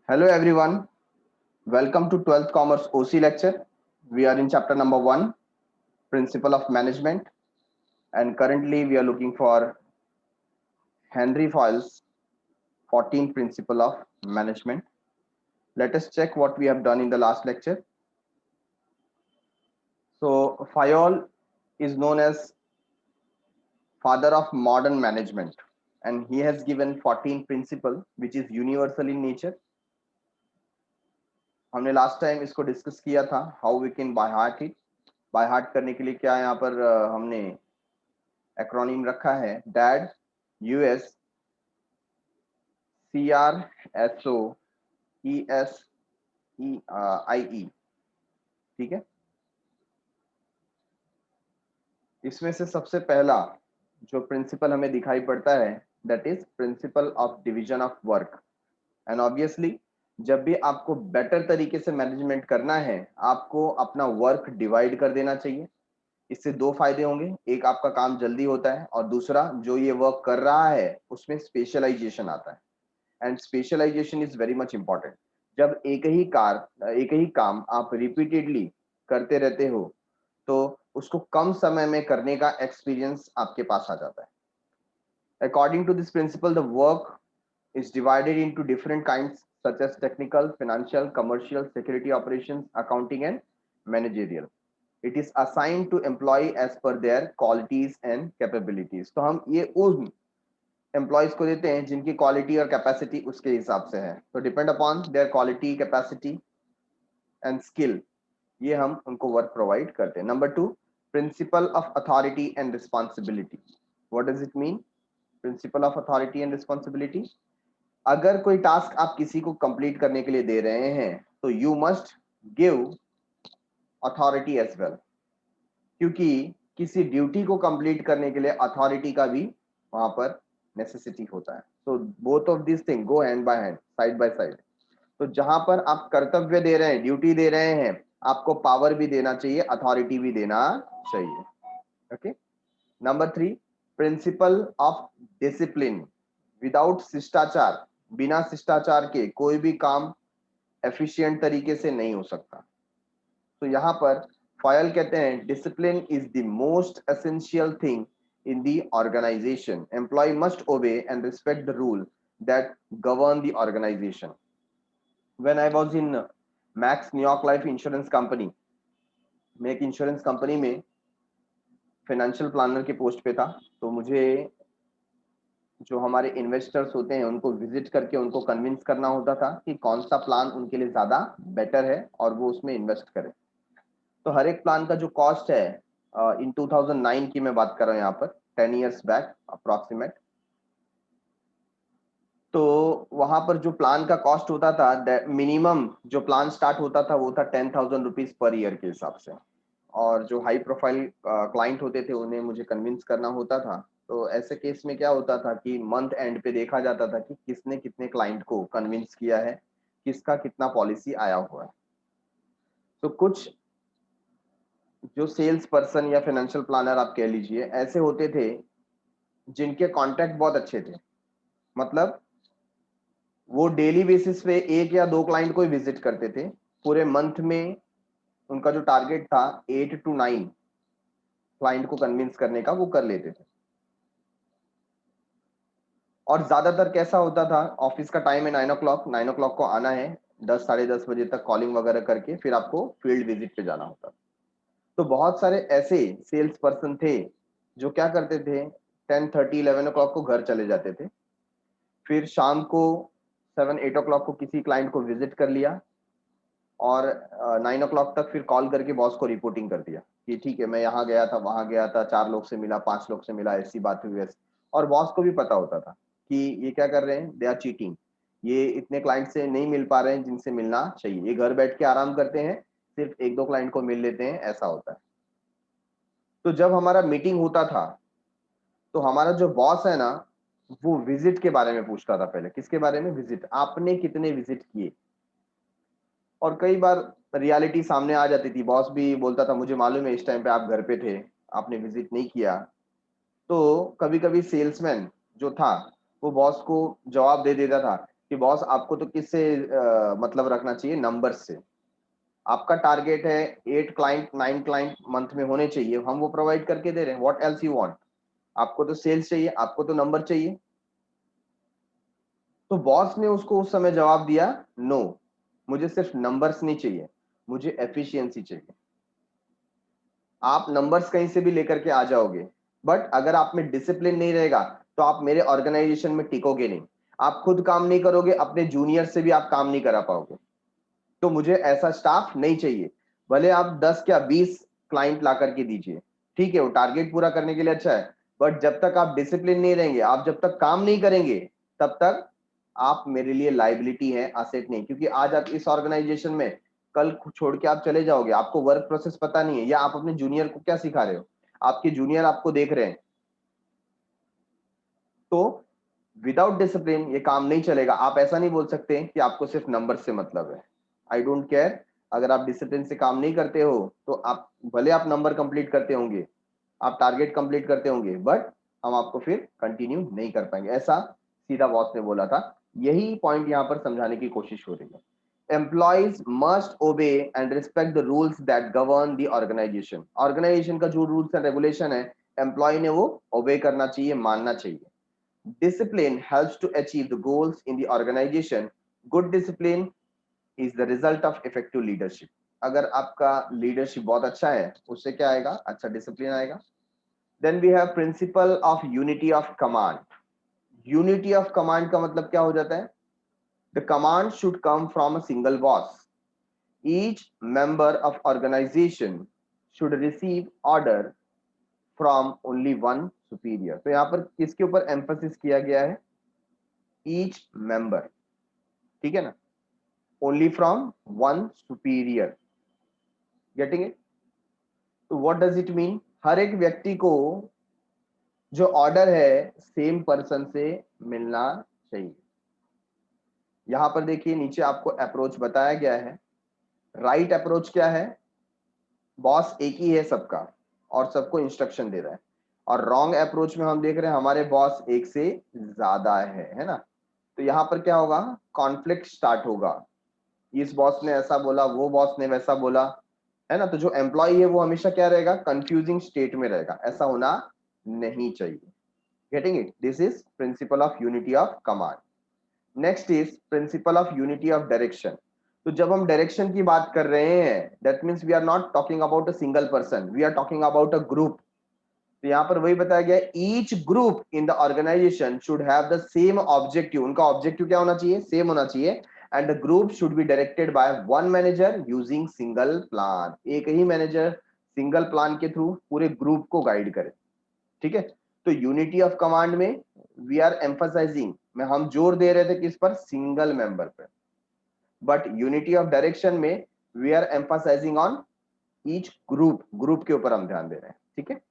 Hello everyone, welcome to 12th Commerce OC lecture. We are in chapter number 1, Principle of Management, and currently we are looking for Henry Fayol's 14th Principle of Management. Let us check what we have done in the last lecture. So Fayol is known as father of modern management, and he has given 14 principle which is universal in nature. हमने last time इसको discuss किया था, how we can by heart it. By heart करने के लिए क्या यहाँ पर हमने एक्रोनिम रखा है, डैड यूएस CRSOESEIE. ठीक है. इसमें से सबसे पहला जो प्रिंसिपल हमें दिखाई पड़ता है that is principle of division of work. And obviously जब भी आपको बेटर तरीके से मैनेजमेंट करना है, आपको अपना वर्क डिवाइड कर देना चाहिए. इससे दो फायदे होंगे, एक आपका काम जल्दी होता है और दूसरा जो ये वर्क कर रहा है उसमें स्पेशलाइजेशन आता है. And specialization is very much important. जब एक ही काम आप रिपीटेडली करते रहते हो तो उसको कम समय में करने का एक्सपीरियंस आपके पास आ जाता है. According to this principle the work is divided into different kinds such as technical, financial, commercial, security operations, accounting and managerial. It is assigned to employee as per their qualities and capabilities. तो हम ये उन employees को देते हैं जिनकी quality और capacity उसके हिसाब से है. तो depend upon their quality, capacity and skill ये हम उनको वर्क प्रोवाइड करते हैं. Number 2, principle of authority and responsibility. What does it mean? Principle of authority and responsibility, अगर कोई टास्क आप किसी को कंप्लीट करने के लिए दे रहे हैं तो you must give authority as well, क्योंकि किसी ड्यूटी को कंप्लीट करने के लिए अथॉरिटी का भी वहां पर नेसेसिटी होता है. तो both of this thing go hand by hand, side by side. तो जहां पर आप कर्तव्य दे रहे हैं, ड्यूटी दे रहे हैं, आपको पावर भी देना चाहिए, अथॉरिटी भी देना चाहिए. Okay. Number 3, principle of discipline. Without शिष्टाचार, बिना शिष्टाचार के कोई भी काम एफिशिएंट तरीके से नहीं हो सकता. तो यहाँ पर फायल कहते हैं discipline is the most essential thing in the organization. Employee must obey and respect the rule that govern the organization. When I was in Max New York Life Insurance Company, मैं एक इंश्योरेंस कंपनी में financial planner के post पे था. तो मुझे जो हमारे इन्वेस्टर्स होते हैं उनको विजिट करके उनको कन्विंस करना होता था कि कौन सा प्लान उनके लिए ज्यादा बेटर है और वो उसमें इन्वेस्ट करें. तो हर एक प्लान का जो कॉस्ट है, इन 2009 की मैं बात कर रहा हूँ, यहाँ पर 10 years बैक अप्रोक्सीमेट. तो वहां पर जो प्लान का कॉस्ट होता था, मिनिमम जो प्लान स्टार्ट होता था वो था 10,000 रुपीज पर ईयर के हिसाब से. और जो हाई प्रोफाइल क्लाइंट होते थे उन्हें मुझे कन्विंस करना होता था. तो ऐसे केस में क्या होता था कि मंथ एंड पे देखा जाता था कि किसने कितने क्लाइंट को कन्विंस किया है, किसका कितना पॉलिसी आया हुआ है. तो कुछ जो सेल्स पर्सन या फाइनेंशियल प्लानर आप कह लीजिए ऐसे होते थे जिनके कॉन्टैक्ट बहुत अच्छे थे. मतलब वो डेली बेसिस पे एक या दो क्लाइंट को ही विजिट करते थे. पूरे मंथ में उनका जो टारगेट था 8 to 9 क्लाइंट को कन्विंस करने का, वो कर लेते थे. और ज्यादातर कैसा होता था, ऑफिस का टाइम है 9 o'clock को आना है, 10 साढ़े 10 बजे तक कॉलिंग वगैरह करके फिर आपको फील्ड विजिट पे जाना होता. तो बहुत सारे ऐसे सेल्स पर्सन थे जो क्या करते थे, 10:30 11 o'clock को घर चले जाते थे. फिर शाम को 7 8 o'clock को किसी क्लाइंट को विजिट कर लिया और 9 o'clock तक फिर कॉल करके बॉस को रिपोर्टिंग कर दिया कि ठीक है मैं यहाँ गया था, वहां गया था, 4 लोग से मिला, 5 लोग से मिला, ऐसी बात हुई वैसे. और बॉस को भी पता होता था कि ये क्या कर रहे हैं, दे आर चीटिंग, ये इतने क्लाइंट से नहीं मिल पा रहे हैं जिनसे मिलना चाहिए, ये घर बैठ के आराम करते हैं, सिर्फ एक दो क्लाइंट को मिल लेते हैं, ऐसा होता है. तो जब हमारा मीटिंग होता था तो हमारा जो बॉस है ना, वो विजिट के बारे में पूछता था. पहले किसके बारे में? विजिट. आपने कितने विजिट किए. और कई बार रियलिटी सामने आ जाती थी, बॉस भी बोलता था मुझे मालूम है इस टाइम पे आप घर पे थे, आपने विजिट नहीं किया. तो कभी कभी सेल्समैन जो था वो बॉस को जवाब दे देता था कि बॉस आपको तो किससे मतलब रखना चाहिए, नंबर्स से। आपका टारगेट है 8 क्लाइंट 9 क्लाइंट मंथ में होने चाहिए, हम वो प्रोवाइड करके दे रहे हैं, व्हाट एल्स यू वांट। आपको तो सेल्स चाहिए, आपको तो नंबर चाहिए। तो बॉस ने उसको उस समय जवाब दिया, नो, मुझे सिर्फ नंबर्स नहीं चाहिए, मुझे एफिशिएंसी चाहिए। आप नंबर्स कहीं से भी लेकर के आ जाओगे, बट अगर आप में डिसिप्लिन नहीं रहेगा तो आप मेरे ऑर्गेनाइजेशन में टिकोगे नहीं। आप खुद काम नहीं करोगे, अपने जूनियर से भी आप काम नहीं करा पाओगे। तो मुझे ऐसा स्टाफ नहीं चाहिए। भले आप 10 या 20 क्लाइंट ला करके दीजिए, ठीक है, वो टारगेट पूरा करने के लिए अच्छा है, बट जब तक आप डिसिप्लिन नहीं रहेंगे, आप जब तक काम नहीं करेंगे, तब तक आप मेरे लिए लाइबिलिटी है, असेट नहीं। क्योंकि आज आप इस ऑर्गेनाइजेशन में, कल छोड़ के आप चले जाओगे, आपको वर्क प्रोसेस पता नहीं है, या आप अपने जूनियर को क्या सिखा रहे हो, आपके जूनियर आपको देख रहे हैं। तो विदाउट डिसिप्लिन ये काम नहीं चलेगा। आप ऐसा नहीं बोल सकते कि आपको सिर्फ नंबर से मतलब है। आई डोंट केयर, अगर आप डिसिप्लिन से काम नहीं करते हो तो आप भले आप नंबर कंप्लीट करते होंगे, आप टारगेट कंप्लीट करते होंगे, बट हम आपको फिर कंटिन्यू नहीं कर पाएंगे। ऐसा सीधा बॉस ने बोला था। यही पॉइंट यहाँ पर समझाने की कोशिश हो रही है। Employees must obey and respect the rules that govern the organization. Organization का जो रूल्स एंड रेगुलेशन है, एम्प्लॉय ने वो ओबे करना चाहिए, मानना चाहिए। Discipline helps to achieve the goals in the organization. Good discipline is the result of effective leadership. अगर आपका लीडरशिप बहुत अच्छा है, उससे क्या आएगा, अच्छा डिसिप्लिन आएगा। Then we have principle of unity of command. Unity of command का मतलब क्या हो जाता है? The command should come from a single boss. Each member of organization should receive order from only one superior. तो यहाँ पर किसके ऊपर एम्फोसिस किया गया है? Each member, ठीक है ना, only from one superior. Getting it? तो व्हाट डज इट मीन? हर एक व्यक्ति को जो ऑर्डर है सेम पर्सन से मिलना चाहिए। यहां पर देखिए नीचे आपको अप्रोच बताया गया है। राइट अप्रोच क्या है? बॉस एक ही है सबका और सबको इंस्ट्रक्शन दे रहा है। और रॉन्ग अप्रोच में हम देख रहे हैं हमारे बॉस एक से ज्यादा है ना। तो यहाँ पर क्या होगा? कॉन्फ्लिक्ट स्टार्ट होगा। इस बॉस ने ऐसा बोला, वो बॉस ने वैसा बोला, है ना। तो जो एम्प्लॉय है वो हमेशा क्या रहेगा? कंफ्यूजिंग स्टेट में रहेगा। ऐसा होना नहीं चाहिए। Getting it? This is principle of unity of command. Next is principle of unity of direction. तो जब हम डायरेक्शन की बात कर रहे हैं, that means we are not talking about a single person, we are talking about a group. तो यहाँ पर वही बताया गया, each group in the organization should have the same objective. उनका ऑब्जेक्टिव क्या होना चाहिए? सेम होना चाहिए। And the group should be directed by one manager using single plan. एक ही मैनेजर सिंगल प्लान के थ्रू पूरे ग्रुप को गाइड करे, ठीक है। तो यूनिटी ऑफ कमांड में वी आर एम्फसाइजिंग, में हम जोर दे रहे थे किस पर? सिंगल मेंबर पे। बट यूनिटी ऑफ डायरेक्शन में we are emphasizing on each group, group के ऊपर हम ध्यान दे रहे हैं, ठीक है।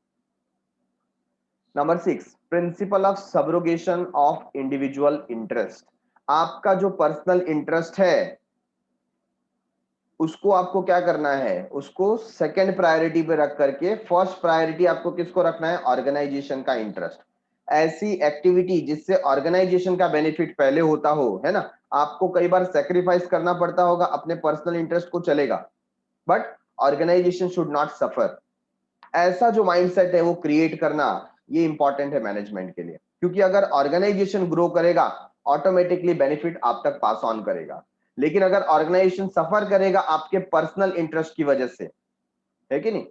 Number 6, principle of subrogation of individual interest. आपका जो पर्सनल इंटरेस्ट है उसको आपको क्या करना है? उसको सेकंड प्रायोरिटी पे रख करके फर्स्ट प्रायोरिटी आपको किसको रखना है? ऑर्गेनाइजेशन का इंटरेस्ट। ऐसी एक्टिविटी जिससे ऑर्गेनाइजेशन का बेनिफिट पहले होता हो, है ना। आपको कई बार सेक्रीफाइस करना पड़ता होगा, अपने पर्सनल इंटरेस्ट को चलेगा, but organization should not suffer. ऐसा जो माइंडसेट है वो क्रिएट करना, ये इंपॉर्टेंट है मैनेजमेंट के लिए। क्योंकि अगर ऑर्गेनाइजेशन ग्रो करेगा, ऑटोमेटिकली बेनिफिट आप तक पास ऑन करेगा। लेकिन अगर ऑर्गेनाइजेशन सफर करेगा आपके पर्सनल इंटरेस्ट की वजह से, है कि नहीं।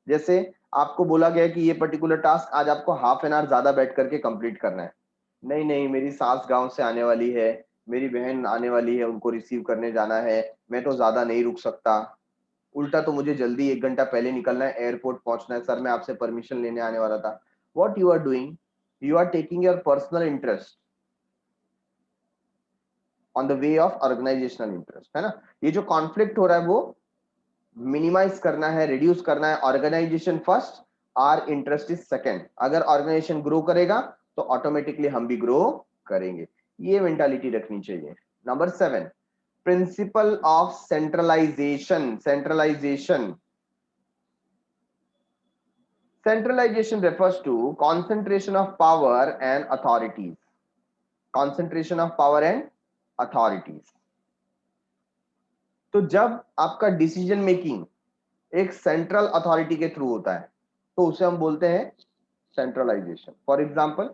जैसे आपको बोला गया कि ये पर्टिकुलर टास्क आज आपको हाफ एन आवर ज्यादा बैठ करके कंप्लीट करना है। नहीं नहीं, मेरी सास गांव से आने वाली है, मेरी बहन आने वाली है, उनको रिसीव करने जाना है, मैं तो ज्यादा नहीं रुक सकता। उल्टा तो मुझे जल्दी 1 घंटा पहले निकलना है, एयरपोर्ट पहुंचना है, सर मैं आपसे परमिशन लेने आने वाला था। What you are doing? You are taking your personal interest on the way of organizational interest, है ना। ये जो कॉन्फ्लिक्ट हो रहा है वो मिनिमाइज करना है, रिड्यूस करना है। Organization first, our interest is second. अगर ऑर्गेनाइजेशन ग्रो करेगा तो ऑटोमेटिकली हम भी ग्रो करेंगे। ये मेंटालिटी रखनी चाहिए। Number 7, principle of centralization. Centralization, centralization refers to concentration of power and authorities. Concentration of power and authorities. तो जब आपका डिसीजन मेकिंग एक सेंट्रल अथॉरिटी के थ्रू होता है तो उसे हम बोलते हैं सेंट्रलाइजेशन। फॉर एग्जांपल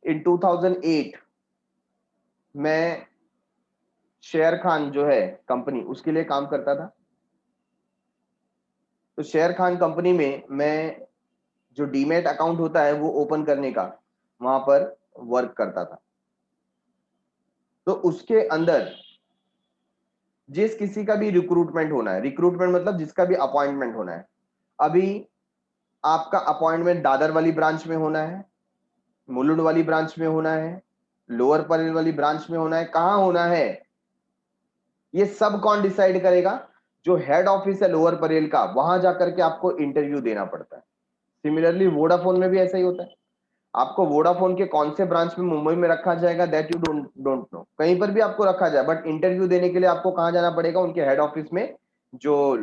इन 2008 मैं शेयर खान जो है कंपनी उसके लिए काम करता था। तो शेयर खान कंपनी में मैं जो डीमेट अकाउंट होता है वो ओपन करने का वहां पर वर्क करता था। तो उसके अंदर जिस किसी का भी रिक्रूटमेंट होना है, रिक्रूटमेंट मतलब जिसका भी अपॉइंटमेंट होना है, अभी आपका अपॉइंटमेंट दादर वाली ब्रांच में होना है, मुलुंड वाली ब्रांच में होना है, लोअर परेल वाली ब्रांच में होना है, कहां होना है, ये सब कौन डिसाइड करेगा? जो हेड ऑफिस है लोअर परेल का, वहां जाकर के आपको इंटरव्यू देना पड़ता है। सिमिलरली वोडाफोन में भी ऐसा ही होता है। आपको वोडाफोन के कौन से ब्रांच में मुंबई में रखा जाएगा दैट यू डोंट नो, कहीं पर भी आपको रखा जाए, बट इंटरव्यू देने के लिए आपको कहां जाना पड़ेगा? उनके हेड ऑफिस में, जो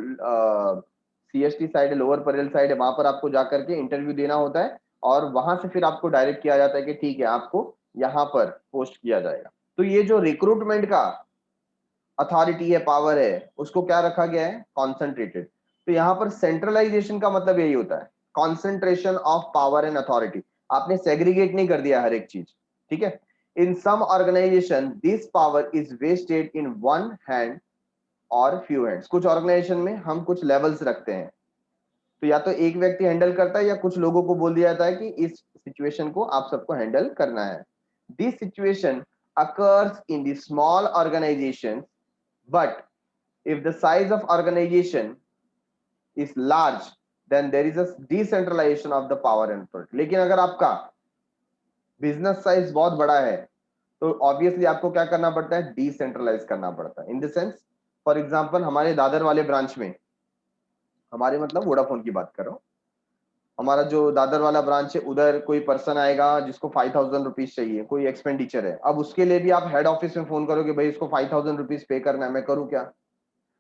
सीएसटी साइड है, लोअर परेल साइड है, वहां पर आपको जाकर के इंटरव्यू देना होता है और वहां से फिर आपको डायरेक्ट किया जाता है कि ठीक है आपको यहाँ पर पोस्ट किया जाएगा। तो ये जो रिक्रूटमेंट का अथॉरिटी है, पावर है, उसको क्या रखा गया है? कॉन्सेंट्रेटेड। तो यहाँ पर सेंट्रलाइजेशन का मतलब यही होता है, concentration of power and authority. आपने सेग्रीगेट नहीं कर दिया हर एक चीज, ठीक है। In some organisation this power is vested in one hand और फ्यू हैंड्स। कुछ ऑर्गेनाइजेशन में हम कुछ लेवल्स रखते हैं, तो या तो एक व्यक्ति हैंडल करता है या कुछ लोगों को बोल दिया जाता है कि इस सिचुएशन को आप सबको हैंडल करना है। This situation occurs in the small organizations, but if the size of organization is large then there is a decentralization of the power and authority। लेकिन अगर आपका बिजनेस साइज बहुत बड़ा है तो ऑब्वियसली आपको क्या करना पड़ता है? डिसेंट्रलाइज करना पड़ता है। In the sense, for example हमारे दादर वाले ब्रांच में, हमारे मतलब वोडाफोन की बात कर रहा हूँ, हमारा जो दादर वाला ब्रांच है उधर कोई पर्सन आएगा जिसको 5000 रुपीज चाहिए, कोई एक्सपेंडिचर है। अब उसके लिए भी आप हेड ऑफिस में फोन करोगे, भाई इसको 5000 रुपीज पे करना है, मैं करूँ क्या?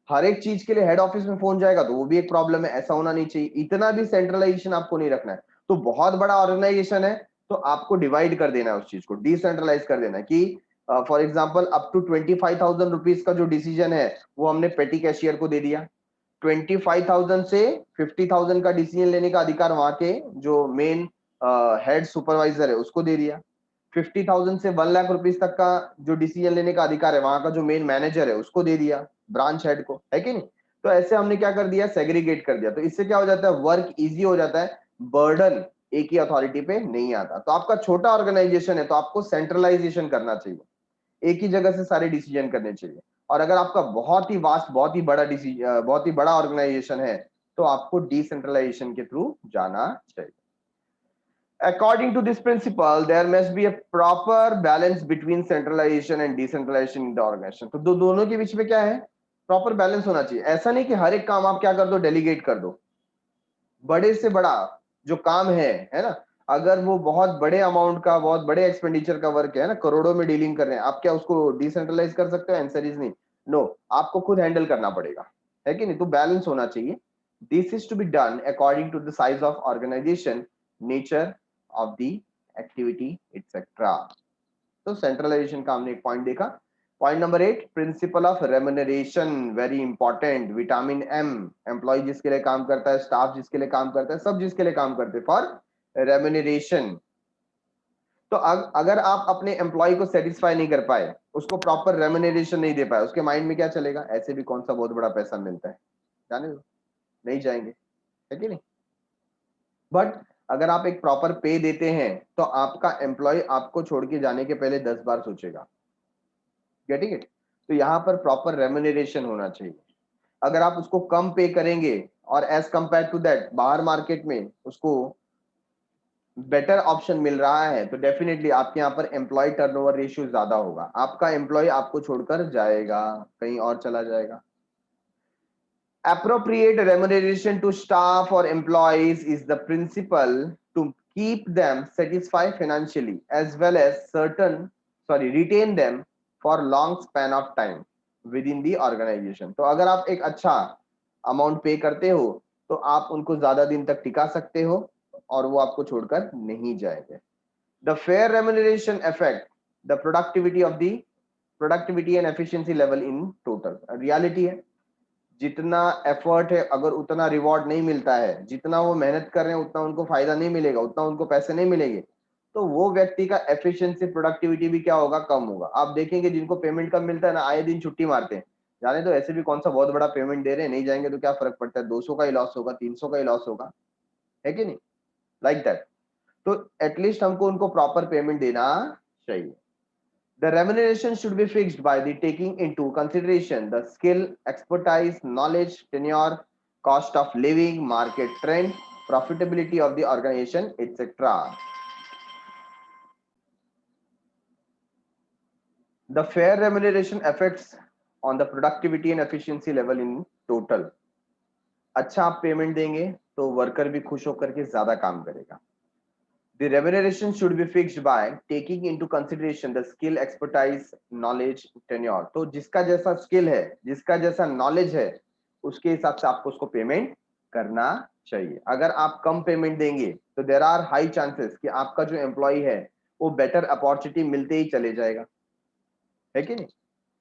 हर एक चीज के लिए हेड ऑफिस में फोन जाएगा तो वो भी एक प्रॉब्लम है, ऐसा होना नहीं चाहिए। इतना भी सेंट्रलाइजेशन आपको नहीं रखना है। तो बहुत बड़ा ऑर्गेनाइजेशन है तो आपको डिवाइड कर देना है, उस चीज को डिसेंट्रलाइज कर देना है कि for example up to 25,000 rupees का जो डिसीजन है वो हमने पेटी कैशियर को दे दिया। 25,000 से 50,000 का डिसीजन लेने का अधिकार वहां के जो मेन हेड सुपरवाइजर है उसको दे दिया। 50,000 से 1 लाख रुपीज तक का जो डिसीजन लेने का अधिकार है वहां का जो मेन मैनेजर है उसको दे दिया, ब्रांच हेड को, है कि नहीं? तो ऐसे हमने क्या कर दिया? सेग्रीगेट कर दिया। तो इससे क्या हो जाता है? वर्क इजी हो जाता है, बर्डन एक ही अथॉरिटी पे नहीं आता। तो आपका छोटा ऑर्गेनाइजेशन है तो आपको सेंट्रलाइजेशन करना चाहिए, एक ही जगह से सारे डिसीजन करने चाहिए। और अगर आपका बहुत ही वास्ट, बहुत ही बड़ा डिसीजन, बहुत ही बड़ा ऑर्गेनाइजेशन है तो आपको डिसेंट्रलाइजेशन के थ्रू जाना चाहिए। According to this principle, there must be a proper balance between centralization and decentralization in the organization। तो दोनों के बीच में क्या है? प्रॉपर बैलेंस होना चाहिए। ऐसा नहीं कि हर एक काम आप क्या कर दो? डेलीगेट कर दो। बड़े से बड़ा जो काम है ना, अगर वो बहुत बड़े अमाउंट का, बहुत बड़े एक्सपेंडिचर का वर्क है ना, करोड़ों में डीलिंग कर रहे हैं, आप क्या उसको डिसेंट्रलाइज कर सकते हो? आंसर इज नहीं, नो, आपको खुद हैंडल करना पड़ेगा, है कि नहीं? तो बैलेंस होना चाहिए। This is to be done according to the size of organization, nature of the activity etcetera. तो सेंट्रलाइजेशन का हमने एक पॉइंट देखा। Point number 8, principle of remuneration, very important. Vitamin M, employee जिसके लिए काम करता है, स्टाफ जिसके लिए काम करता है, सब जिसके लिए काम करते हैं, फॉर रेम्युनरेशन। तो अगर आप अपने एम्प्लॉय को सेटिस्फाई नहीं कर पाए, उसको प्रॉपर रेम्युनरेशन नहीं दे पाए, उसके माइंड में क्या चलेगा? ऐसे भी कौन सा बहुत बड़ा पैसा मिलता है, जाने दो, नहीं जाएंगे, है कि नहीं? बट अगर आप एक प्रॉपर पे देते हैं तो आपका एम्प्लॉय आपको छोड़ के जाने के पहले 10 बार सोचेगा। Getting it? तो यहाँ पर प्रॉपर रेम्युनरेशन होना चाहिए। अगर आप उसको कम पे करेंगे और एज कंपेयर टू दैट बाहर मार्केट में उसको बेटर ऑप्शन मिल रहा है तो डेफिनेटली आपके यहाँ पर एम्प्लॉय टर्नओवर रेशियो ज्यादा होगा, आपका एम्प्लॉय आपको छोड़कर जाएगा, कहीं और चला जाएगा। Appropriate remuneration to staff or employees is the principle to keep them satisfied financially as well as retain them for long span of time within the organization। तो अगर आप एक अच्छा अमाउंट पे करते हो तो आप उनको ज्यादा दिन तक टिका सकते हो और वो आपको छोड़कर नहीं जाएंगे। The fair remuneration affect the productivity of the productivity and efficiency level in total. Reality है, जितना एफर्ट है अगर उतना रिवॉर्ड नहीं मिलता है, जितना वो मेहनत कर रहे हैं उतना उनको फायदा नहीं मिलेगा, उतना उनको पैसे नहीं मिलेंगे, तो वो व्यक्ति का एफिशिएंसी प्रोडक्टिविटी भी क्या होगा, कम होगा। आप देखेंगे जिनको पेमेंट कम मिलता है ना, आए दिन छुट्टी मारते हैं, जाने तो ऐसे भी कौन सा बहुत बड़ा पेमेंट दे रहे हैं, नहीं जाएंगे तो क्या फर्क पड़ता है, 200 का ही लॉस होगा, 300 का ही लॉस होगा, है कि नहीं, लाइक दैट। तो एटलीस्ट हमको उनको प्रॉपर पेमेंट देना चाहिए। The remuneration should be fixed by the taking into consideration the skill, expertise, knowledge, tenure, cost of living, market trend, profitability of the organization, etc. The fair remuneration affects on the productivity and efficiency level in total. अच्छा आप payment देंगे तो worker भी खुश होकर के ज्यादा काम करेगा। The remuneration should be fixed by taking into consideration the skill, expertise, knowledge, tenure. तो जिसका जैसा स्किल है, जिसका जैसा नॉलेज है, उसके हिसाब से आपको उसको पेमेंट करना चाहिए। अगर आप कम पेमेंट देंगे तो देयर आर हाई चांसेस कि आपका जो एम्प्लॉय है वो बेटर अपॉर्चुनिटी मिलते ही चले जाएगा, है कि नहीं।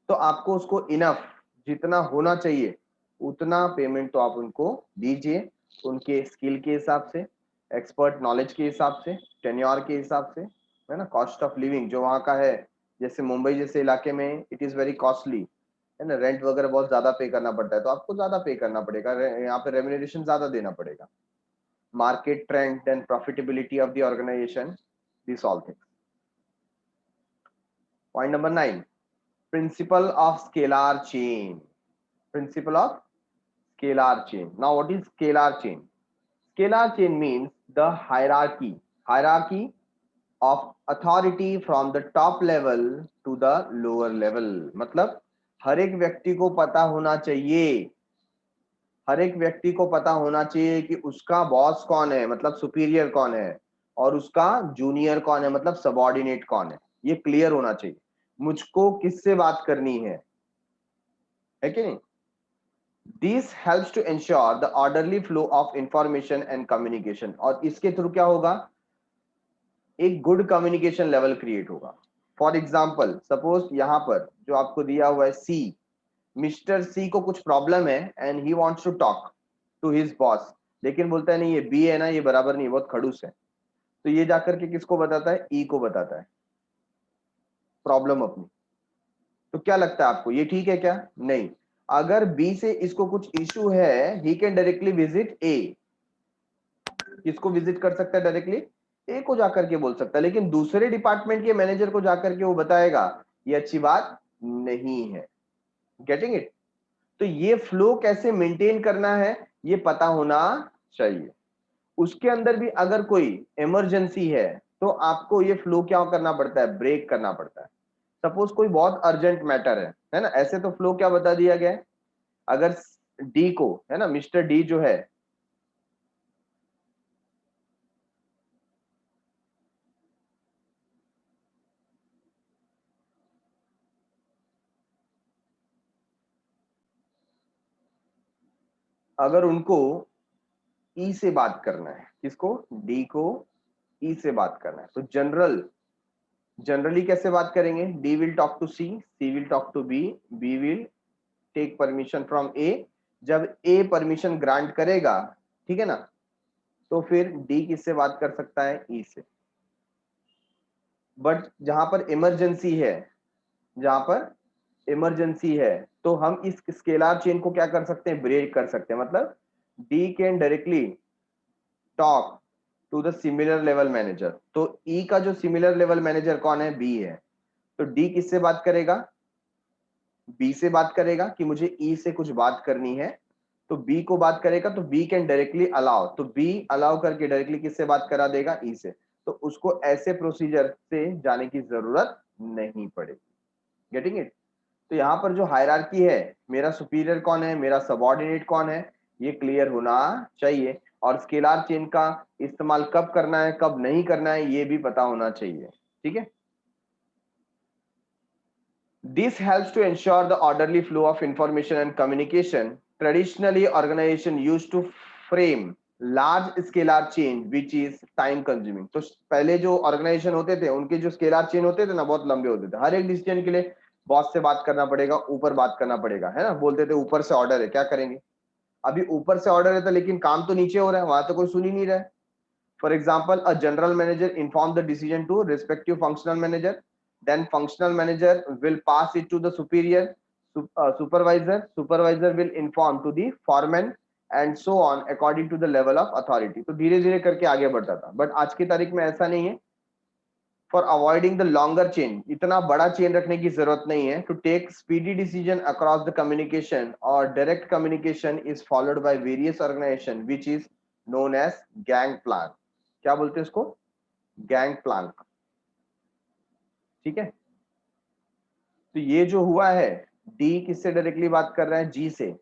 तो आपको उसको इनफ जितना होना चाहिए उतना पेमेंट तो आप उनको दीजिए, उनके स्किल के हिसाब से, एक्सपर्ट नॉलेज के हिसाब से, टेन्योर के हिसाब से, है ना। कॉस्ट ऑफ लिविंग जो वहाँ का है, जैसे मुंबई जैसे इलाके में इट इज वेरी कॉस्टली, है ना, रेंट वगैरह बहुत ज्यादा पे करना पड़ता है, तो आपको ज्यादा पे करना पड़ेगा, यहाँ पे रेम्यूनरेशन ज्यादा देना पड़ेगा। Market trend and profitability of the organization, this all things. Point number 9, principle of scalar chain. Principle of scalar chain. Now what is scalar chain? Scalar chain means the hierarchy of authority from the top level to the lower level. मतलब हर एक व्यक्ति को पता होना चाहिए, हर एक व्यक्ति को पता होना चाहिए कि उसका बॉस कौन है, मतलब सुपीरियर कौन है, और उसका जूनियर कौन है, मतलब सबऑर्डिनेट कौन है। ये क्लियर होना चाहिए, मुझको किससे बात करनी है कि नहीं। This helps to ensure the orderly flow of information and communication. और इसके थ्रू क्या होगा, एक गुड कम्युनिकेशन लेवल क्रिएट होगा। फॉर एग्जाम्पल सपोज यहाँ पर जो आपको दिया हुआ है सी, मिस्टर सी को कुछ प्रॉब्लम है and he wants to talk to his boss, लेकिन बोलता है नहीं ये बी है ना, ये बराबर नहीं, बहुत खड़ूस है। तो ये जाकर के किसको बताता है, ई को बताता है प्रॉब्लम अपनी। तो क्या लगता है आपको, ये ठीक है क्या, नहीं। अगर बी से इसको कुछ इशू है, ही कैन डायरेक्टली विजिट ए, किसको विजिट कर सकता है डायरेक्टली, ए को जाकर के बोल सकता है, लेकिन दूसरे डिपार्टमेंट के मैनेजर को जाकर के वो बताएगा, ये अच्छी बात नहीं है। Getting it. तो ये फ्लो कैसे मेंटेन करना है ये पता होना चाहिए। उसके अंदर भी अगर कोई इमरजेंसी है तो आपको ये फ्लो क्या करना पड़ता है, ब्रेक करना पड़ता है। सपोज कोई बहुत अर्जेंट मैटर है ना, ऐसे तो फ्लो क्या बता दिया गया है, अगर डी को, है ना, मिस्टर डी जो है, अगर उनको ई से बात करना है, किसको, डी को ई से बात करना है, तो जनरली कैसे बात करेंगे, D will talk to C, C will talk to B, B will take permission from A. जब ए परमिशन ग्रांट करेगा, ठीक है ना, तो फिर डी किससे बात कर सकता है, ई से। बट जहां पर इमरजेंसी है, जहां पर इमरजेंसी है, तो हम इस स्केलर चेन को क्या कर सकते हैं, ब्रेक कर सकते हैं। मतलब D can directly talk to the similar level manager, तो ई का जो सिमिलर लेवल मैनेजर कौन है, बी है, तो डी किससे बात करेगा, बी से बात करेगा कि मुझे ई से कुछ बात करनी है, तो बी को बात करेगा, तो बी कैन डायरेक्टली अलाउ, तो बी अलाउ करके डायरेक्टली किससे बात करा देगा, ई से। तो उसको ऐसे प्रोसीजर से जाने की जरूरत नहीं पड़ेगी। Getting it. तो यहाँ पर जो हायरार्की है, मेरा सुपीरियर कौन है, मेरा सबऑर्डिनेट कौन है, ये क्लियर होना चाहिए। और स्केलर चेन का इस्तेमाल कब करना है, कब नहीं करना है, ये भी पता होना चाहिए। ठीक है। This helps to ensure the orderly flow of information and communication. Traditionally, organization used to frame large scalar chain which is time consuming. तो पहले जो ऑर्गेनाइजेशन होते थे उनके जो स्केलर चेन होते थे ना, बहुत लंबे होते थे, हर एक डिसीजन के लिए बॉस से बात करना पड़ेगा, ऊपर बात करना पड़ेगा, है ना। बोलते थे ऊपर से ऑर्डर है, क्या करेंगे। अभी ऊपर से ऑर्डर है तो लेकिन काम तो नीचे हो रहा है, वहां तो कोई सुन ही नहीं रहा है। For example, a general manager inform the decision to respective functional manager, then functional manager will pass it to the superior supervisor, supervisor will inform to the foreman and so on according to the level of authority। तो धीरे धीरे करके आगे बढ़ता था, but आज की तारीख में ऐसा नहीं है। For avoiding the longer chain, इतना बड़ा चेन रखने की जरूरत नहीं है। To take speedy decision across the communication और direct communication is followed by various organisation which is known as gang plan. क्या बोलते हैं इसको, गैंग प्लान। ठीक है, तो ये जो हुआ है, डी किससे डायरेक्टली बात कर रहे हैं, जी से,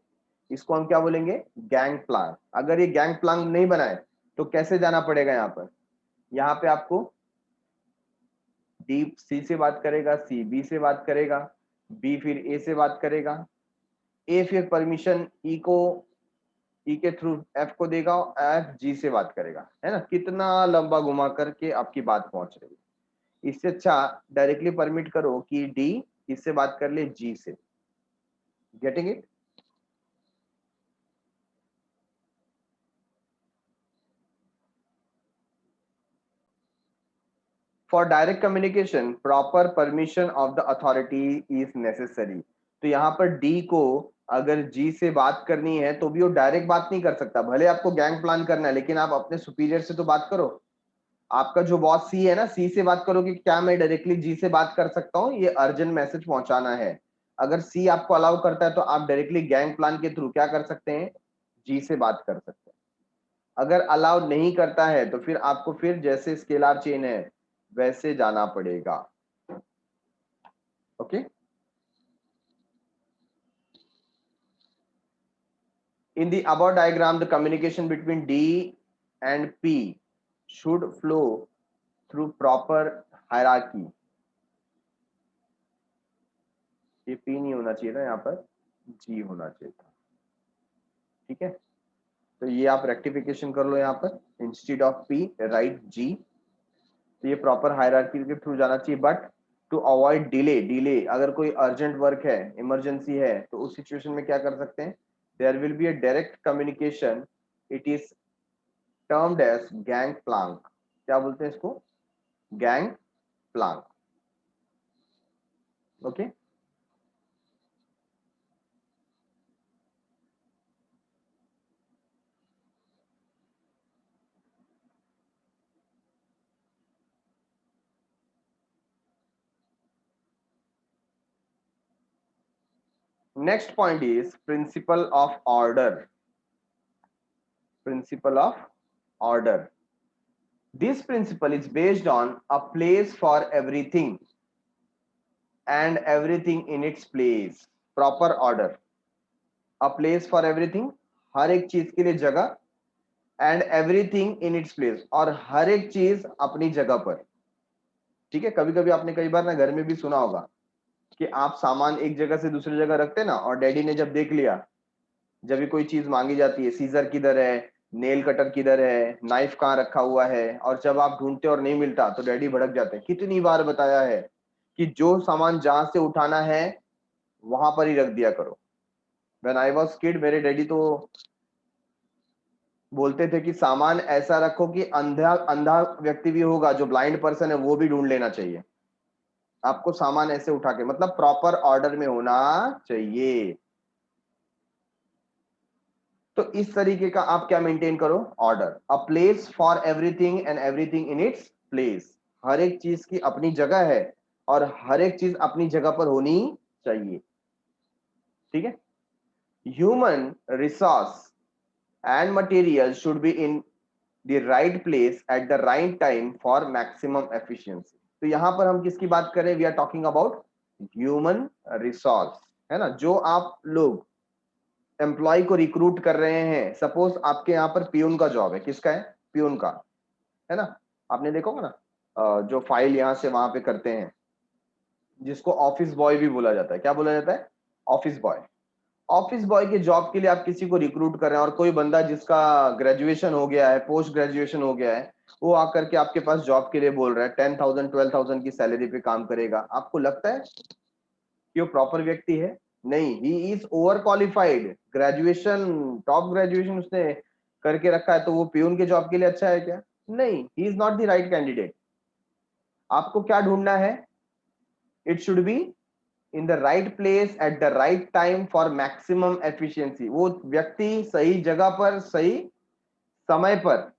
इसको हम क्या बोलेंगे, गैंग प्लान। अगर ये गैंग प्लान नहीं बनाए तो कैसे जाना पड़ेगा, यहाँ पर, यहाँ पे आपको डी सी से बात करेगा, सी बी से बात करेगा, बी फिर ए से बात करेगा, ए फिर परमिशन ई को, ई के थ्रू एफ को देगा, एफ जी से बात करेगा, है ना। कितना लंबा घुमा करके आपकी बात पहुंच रही है। इससे अच्छा डायरेक्टली परमिट करो कि डी इससे बात कर ले जी से। Getting it. For direct communication proper permission of the authority is necessary. तो यहाँ पर डी को अगर जी से बात करनी है तो भी वो डायरेक्ट बात नहीं कर सकता। भले आपको गैंग प्लान करना है, लेकिन आप अपने सुपीरियर से तो बात करो। आपका जो बॉस सी है ना, सी से बात करो कि क्या मैं डायरेक्टली जी से बात कर सकता हूँ, ये अर्जेंट मैसेज पहुंचाना है। अगर सी आपको अलाउ करता है तो आप डायरेक्टली गैंग प्लान के थ्रू क्या कर सकते हैं, जी से बात कर सकते हैं। अगर अलाउ नहीं करता है तो फिर आपको फिर जैसे स्केलर चेन है वैसे जाना पड़ेगा। Okay. In the above diagram, the communication between D and P should flow through proper hierarchy। ये P नहीं होना चाहिए था, यहाँ पर G होना चाहिए था। ठीक है, तो ये आप रेक्टिफिकेशन कर लो, यहाँ पर instead of P right G। तो ये प्रॉपर हायरार्की के थ्रू जाना चाहिए। But to avoid delay, delay अगर कोई अर्जेंट वर्क है, इमरजेंसी है, तो उस सिचुएशन में क्या कर सकते हैं, there will be a direct communication, it is termed as gang plank. क्या बोलते हैं इसको, gang plank. Okay. Next point is principle of order. Principle of order, this principle is based on a place for everything and everything in its place। proper order, a place for everything, हर एक चीज के लिए जगह, and everything in its place, और हर एक चीज अपनी जगह पर। ठीक है, कभी कभी आपने कई बार ना घर में भी सुना होगा कि आप सामान एक जगह से दूसरी जगह रखते ना, और डैडी ने जब देख लिया, जब भी कोई चीज मांगी जाती है, सीजर किधर है, नेल कटर किधर है, नाइफ कहाँ रखा हुआ है, और जब आप ढूंढते और नहीं मिलता तो डैडी भड़क जाते हैं। कितनी बार बताया है कि जो सामान जहां से उठाना है वहां पर ही रख दिया करो। व्हेन आई वाज किड, मेरे डैडी तो बोलते थे कि सामान ऐसा रखो कि अंधा अंधा व्यक्ति भी होगा, जो ब्लाइंड पर्सन है, वो भी ढूंढ लेना चाहिए। आपको सामान ऐसे उठा के, मतलब प्रॉपर ऑर्डर में होना चाहिए। तो इस तरीके का आप क्या मेंटेन करो, order. A place for everything and everything in its place, हर एक चीज की अपनी जगह है और हर एक चीज अपनी जगह पर होनी चाहिए। ठीक है, human resource and material should be in the right place at the right time for maximum efficiency। तो यहां पर हम किसकी बात करें, we are talking about human resource, है ना। जो आप लोग एम्प्लॉय को रिक्रूट कर रहे हैं, सपोज आपके यहाँ पर पियून का जॉब है, किसका है, पियून का, है ना। आपने देखा होगा ना, जो फाइल यहाँ से वहां पे करते हैं, जिसको ऑफिस बॉय भी बोला जाता है। क्या बोला जाता है, ऑफिस बॉय। ऑफिस बॉय के जॉब के लिए आप किसी को रिक्रूट कर रहे हैं, और कोई बंदा जिसका ग्रेजुएशन हो गया है, पोस्ट ग्रेजुएशन हो गया है, वो आकर के आपके पास जॉब के लिए बोल रहा है, 10,000 12,000 की सैलरी पे काम करेगा। आपको लगता है कि वो प्रॉपर व्यक्ति है? नहीं, he is over qualified, graduation, top graduation उसने करके रखा है, तो वो पियून के जॉब के लिए अच्छा है क्या? नहीं, he is not the right candidate. आपको क्या ढूंढना है? It should be in the right place at the right time for maximum efficiency. वो व्यक्ति सही जगह पर सही समय पर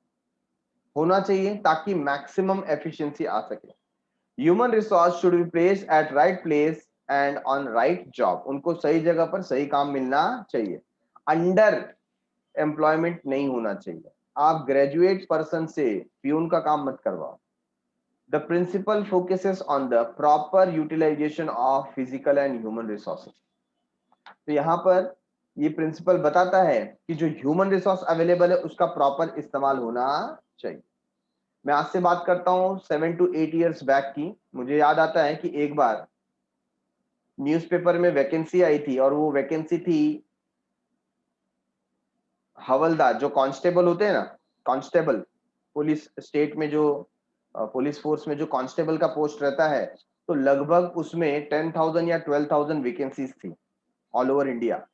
होना चाहिए ताकि मैक्सिमम एफिशिएंसी आ सके। Human resource should be placed at right place and on right job. उनको सही जगह पर सही काम मिलना चाहिए, अंडर एम्प्लॉयमेंट नहीं होना चाहिए। आप ग्रेजुएट पर्सन से प्यून का काम मत करवाओ। The principle focuses on the proper utilization of physical and human resources. तो यहाँ पर ये प्रिंसिपल बताता है कि जो ह्यूमन रिसोर्स अवेलेबल है उसका प्रॉपर इस्तेमाल होना चाहिए। मैं आज से बात करता हूँ 7 to 8 ईयर्स बैक की। मुझे याद आता है कि एक बार न्यूज़पेपर में वैकेंसी आई थी और वो वैकेंसी थी हवलदार, जो कांस्टेबल होते हैं ना, कांस्टेबल पुलिस स्टेट में, जो पुलिस फोर्स में जो कांस्टेबल का पोस्ट रहता है, तो लगभग उसमें 10,000 या 12,000 वैकेंसीज थी ऑल ओवर इंडिया।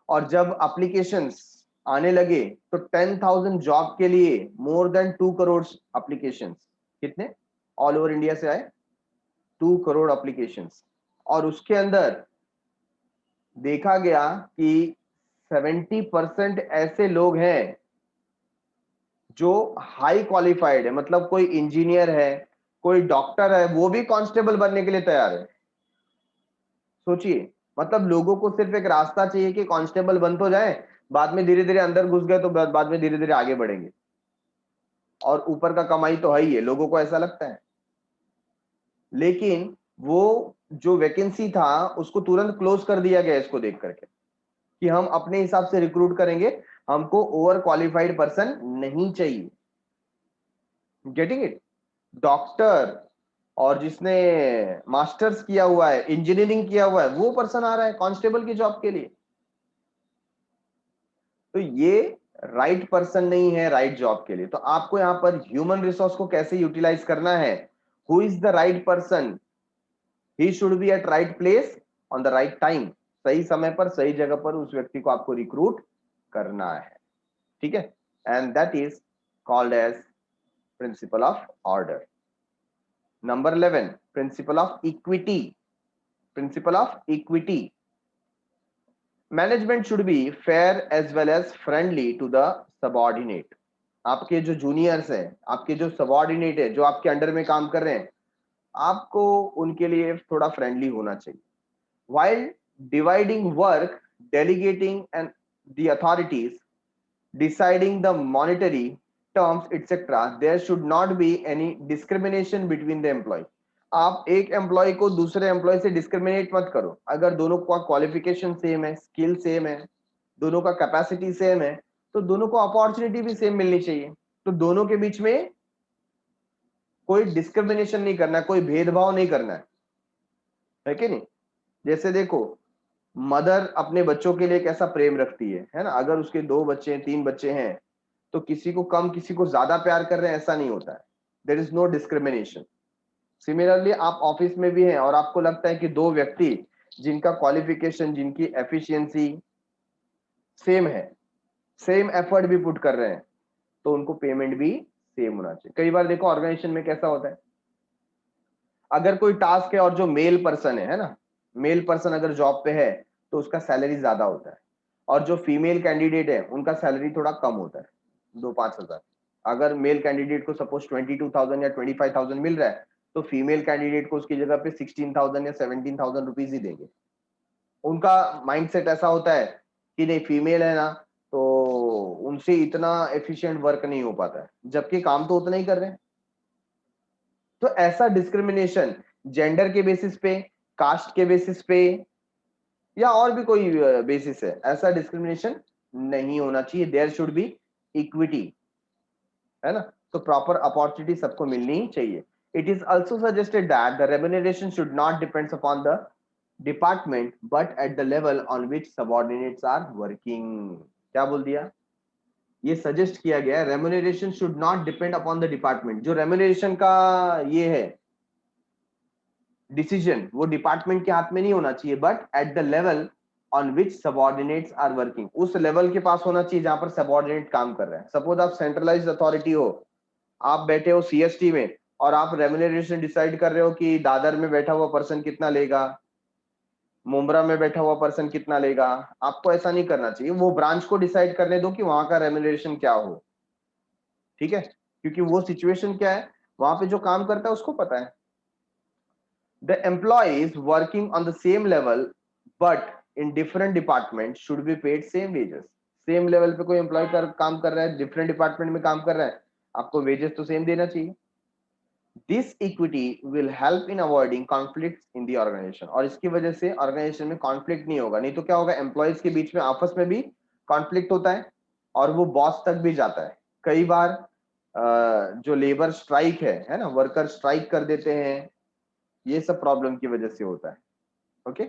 और जब एप्लीकेशंस आने लगे तो 10,000 जॉब के लिए मोर देन 2 करोड़ एप्लीकेशंस, कितने ऑल ओवर इंडिया से आए? 2 करोड़ एप्लीकेशंस। और उसके अंदर देखा गया कि 70% ऐसे लोग हैं जो हाई क्वालिफाइड है, मतलब कोई इंजीनियर है, कोई डॉक्टर है, वो भी कांस्टेबल बनने के लिए तैयार है। सोचिए, मतलब लोगों को सिर्फ एक रास्ता चाहिए कि कांस्टेबल बन तो जाए, बाद में धीरे धीरे अंदर घुस गए तो बाद में धीरे धीरे आगे बढ़ेंगे, और ऊपर का कमाई तो है ही है, लोगों को ऐसा लगता है। लेकिन वो जो वैकेंसी था उसको तुरंत क्लोज कर दिया गया इसको देख करके कि हम अपने हिसाब से रिक्रूट करेंगे, हमको ओवर क्वालिफाइड पर्सन नहीं चाहिए। Getting it? डॉक्टर और जिसने मास्टर्स किया हुआ है, इंजीनियरिंग किया हुआ है, वो पर्सन आ रहा है कांस्टेबल की जॉब के लिए। तो ये राइट पर्सन नहीं है राइट जॉब के लिए। तो आपको यहाँ पर ह्यूमन रिसोर्स को कैसे यूटिलाइज करना है? Who is the right person? He should be at right place on the right time. सही समय पर सही जगह पर उस व्यक्ति को आपको रिक्रूट करना है, ठीक है? And that is called as principle of order. Number 11, principle of equity. Principle of equity, management should be fair as well as friendly to the subordinate. आपके जो जूनियर्स हैं, आपके जो सबऑर्डिनेट है, जो आपके अंडर में काम कर रहे हैं, आपको उनके लिए थोड़ा फ्रेंडली होना चाहिए। while dividing work, delegating and the authorities, deciding the monetary terms, etc., there should not be any discrimination between the employee. आप एक एम्प्लॉय को दूसरे एम्प्लॉय से डिस्क्रिमिनेट मत करो। अगर दोनों का क्वालिफिकेशन सेम है, स्किल सेम है, दोनों का कैपेसिटी सेम है, तो दोनों को अपॉर्चुनिटी भी सेम मिलनी चाहिए। तो दोनों के बीच में कोई डिस्क्रिमिनेशन नहीं करना है, कोई भेदभाव नहीं करना है कि नहीं? जैसे देखो, मदर अपने बच्चों के लिए कैसा प्रेम रखती है ना? अगर उसके 2 बच्चे 3 बच्चे हैं तो किसी को कम किसी को ज्यादा प्यार कर रहे हैं ऐसा नहीं होता है। There is no discrimination. Similarly आप ऑफिस में भी हैं और आपको लगता है कि 2 व्यक्ति जिनका क्वालिफिकेशन, जिनकी एफिशिएंसी सेम है, सेम एफर्ट भी पुट कर रहे हैं, तो उनको पेमेंट भी सेम होना चाहिए। कई बार देखो ऑर्गेनाइजेशन में कैसा होता है, अगर कोई टास्क है और जो मेल पर्सन है ना, मेल पर्सन अगर जॉब पे है तो उसका सैलरी ज्यादा होता है, और जो फीमेल कैंडिडेट है उनका सैलरी थोड़ा कम होता है, 2-5 हजार। अगर मेल कैंडिडेट को सपोज 22,000 या 25,000 मिल रहा है, तो फीमेल कैंडिडेट को उसकी जगह पे 16,000 या 17,000 रुपीज ही देंगे। उनका माइंडसेट ऐसा होता है कि नहीं, फीमेल है ना, तो उनसे इतना एफिशिएंट वर्क नहीं हो पाता है, जबकि काम तो उतना ही कर रहे हैं। तो ऐसा डिस्क्रिमिनेशन जेंडर के बेसिस पे, कास्ट के बेसिस पे, या और भी कोई बेसिस है, ऐसा डिस्क्रिमिनेशन नहीं होना चाहिए। देयर शुड बी इक्विटी, है ना? तो प्रॉपर अपॉर्चुनिटी सबको मिलनी चाहिए। It is also suggested that the remuneration should not depends upon the department but at the level on which subordinates are working. क्या बोल दिया? ये सजेस्ट किया गया है, remuneration should not depend upon the department. जो रेम्युनरेशन का ये है, डिसीजन वो डिपार्टमेंट के हाथ में नहीं होना चाहिए, but at the level on which subordinates are working, उस लेवल के पास होना चाहिए जहां पर सबऑर्डिनेट काम कर रहे हैं। सपोज आप सेंट्रलाइज्ड अथॉरिटी हो, आप बैठे हो सीएसटी में और आप रेम्युनरेशन डिसाइड कर रहे हो कि दादर में बैठा हुआ पर्सन कितना लेगा, मुंब्रा में बैठा हुआ पर्सन कितना लेगा। आपको ऐसा नहीं करना चाहिए, वो ब्रांच को डिसाइड करने दो कि वहां का रेम्युनरेशन क्या हो, ठीक है, क्योंकि वो सिचुएशन क्या है, वहां पे जो काम करता है उसको पता है। The employees working on the same level but in different departments should be paid same wages. Same level पे कोई एम्प्लॉय काम कर रहा है, डिफरेंट डिपार्टमेंट में काम कर रहा है, आपको वेजेस तो सेम देना चाहिए। This equity will help in avoiding conflict in the organization, और इसकी वजह से ऑर्गेनाइजेशन में कॉन्फ्लिक्ट नहीं होगा। नहीं तो क्या होगा, एम्प्लॉयज के बीच में आपस में भी कॉन्फ्लिक्ट होता है और वो बॉस तक भी जाता है। कई बार जो लेबर स्ट्राइक है ना, वर्कर स्ट्राइक कर देते हैं, ये सब प्रॉब्लम की वजह से होता है। Okay,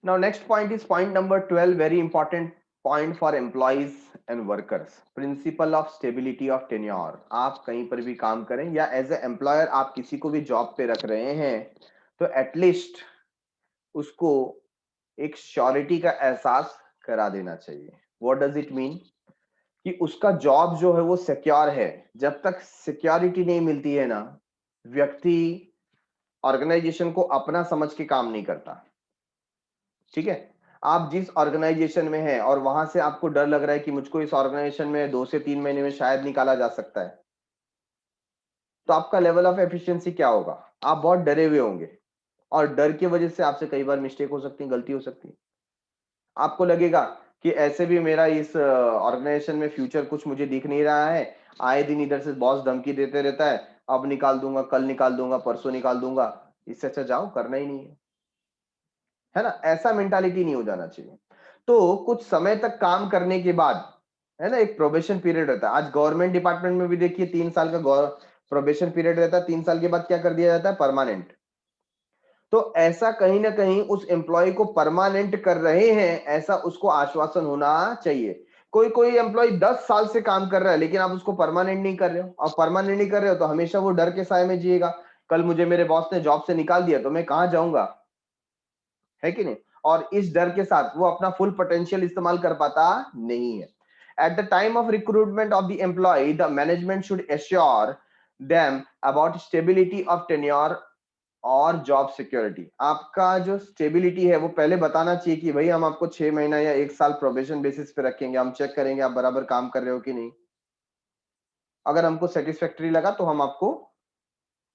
now next point is point number 12, very important point for employees and workers, principle of stability of tenure। आप कहीं पर भी काम करें या एज ए एम्प्लॉयर आप किसी को भी जॉब पे रख रहे हैं, तो एटलीस्ट उसको एक श्योरिटी का एहसास करा देना चाहिए। व्हाट डज इट मीन, कि उसका जॉब जो है वो सिक्योर है। जब तक सिक्योरिटी नहीं मिलती है ना, व्यक्ति ऑर्गेनाइजेशन को अपना समझ के काम नहीं करता। ठीक है, आप जिस ऑर्गेनाइजेशन में हैं और वहां से आपको डर लग रहा है कि मुझको इस ऑर्गेनाइजेशन में 2 से 3 महीने में शायद निकाला जा सकता है, तो आपका लेवल ऑफ एफिशिएंसी क्या होगा, आप बहुत डरे हुए होंगे, और डर की वजह से आपसे कई बार मिस्टेक हो सकती है, गलती हो सकती है। आपको लगेगा कि ऐसे भी मेरा इस ऑर्गेनाइजेशन में फ्यूचर कुछ मुझे दिख नहीं रहा है, आए दिन इधर से बॉस धमकी देते रहता है, अब निकाल दूंगा, कल निकाल दूंगा, परसों निकाल दूंगा, इससे अच्छा जाओ, करना ही नहीं है ना। ऐसा मेंटालिटी नहीं हो जाना चाहिए। तो कुछ समय तक काम करने के बाद, है ना, एक प्रोबेशन पीरियड रहता है। आज गवर्नमेंट डिपार्टमेंट में भी देखिए 3 साल का प्रोबेशन पीरियड रहता है, 3 साल के बाद क्या कर दिया जाता है, परमानेंट। तो ऐसा कहीं ना कहीं उस एम्प्लॉय को परमानेंट कर रहे हैं, ऐसा उसको आश्वासन होना चाहिए। कोई कोई एम्प्लॉय 10 साल से काम कर रहा है लेकिन आप उसको परमानेंट नहीं कर रहे हो, और परमानेंट नहीं कर रहे हो तो हमेशा वो डर के साए में जिएगा, कल मुझे मेरे बॉस ने जॉब से निकाल दिया तो मैं कहां जाऊंगा, है कि नहीं। और इस डर के साथ वो अपना फुल पोटेंशियल इस्तेमाल कर पाता नहीं है। At the time of recruitment of the employee, the management should assure them about stability of tenure और जॉब सिक्योरिटी। आपका जो स्टेबिलिटी है वो पहले बताना चाहिए कि भाई हम आपको 6 महीना या 1 साल प्रोबेशन बेसिस पे रखेंगे, हम चेक करेंगे आप बराबर काम कर रहे हो कि नहीं। अगर हमको सेटिस्फैक्टरी लगा तो हम आपको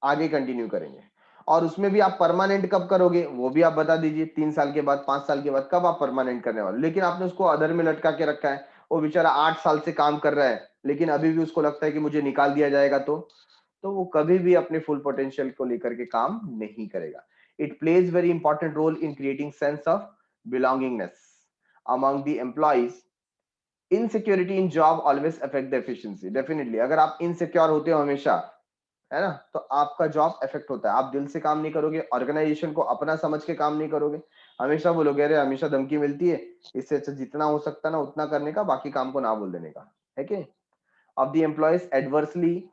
आगे कंटिन्यू करेंगे। और उसमें भी आप परमानेंट कब करोगे वो भी आप बता दीजिए, 3 साल के बाद, 5 साल के बाद, कब आप परमानेंट करने वाले। लेकिन आपने उसको अधर में लटका के रखा है, वो बेचारा 8 साल से काम कर रहा है लेकिन अभी भी उसको लगता है कि मुझे निकाल दिया जाएगा, तो वो कभी भी अपने फुल पोटेंशियल को लेकर के काम नहीं करेगा। It plays very important role in creating sense of belongingness among the employees. Insecurity in job always affect the efficiency. Definitely अगर आप इनसिक्योर होते हो हमेशा, है ना, तो आपका जॉब इफेक्ट होता है। आप दिल से काम नहीं करोगे, ऑर्गेनाइजेशन को अपना समझ के काम नहीं करोगे, हमेशा बोलोगे अरे हमेशा धमकी मिलती है, इससे अच्छा जितना हो सकता है ना उतना करने का, बाकी काम को ना बोल देने का, है कि of the employees adversely,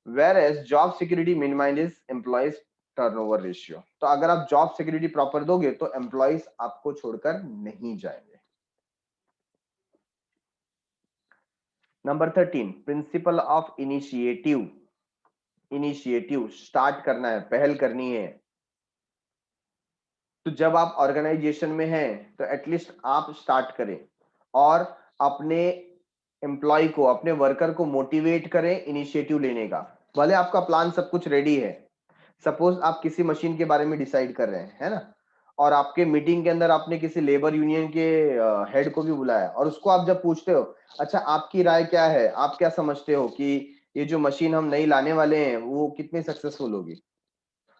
whereas job security minimizes employees turnover ratio. तो अगर आप जॉब सिक्योरिटी प्रॉपर दोगे तो एम्प्लॉइज आपको छोड़कर नहीं जाएंगे। Number 13, principle of initiative. Initiative start करना है, पहल करनी है। तो जब आप ऑर्गेनाइजेशन में हैं तो एटलीस्ट आप स्टार्ट करें और अपने एम्प्लॉय को, अपने वर्कर को मोटिवेट करें इनिशिएटिव लेने का। भले आपका प्लान सब कुछ रेडी है, सपोज आप किसी मशीन के बारे में डिसाइड कर रहे हैं, है ना, और आपके मीटिंग के अंदर आपने किसी लेबर यूनियन के हेड को भी बुलाया, और उसको आप जब पूछते हो अच्छा आपकी राय क्या है, आप क्या समझते हो कि ये जो मशीन हम नई लाने वाले हैं वो कितनी सक्सेसफुल होगी।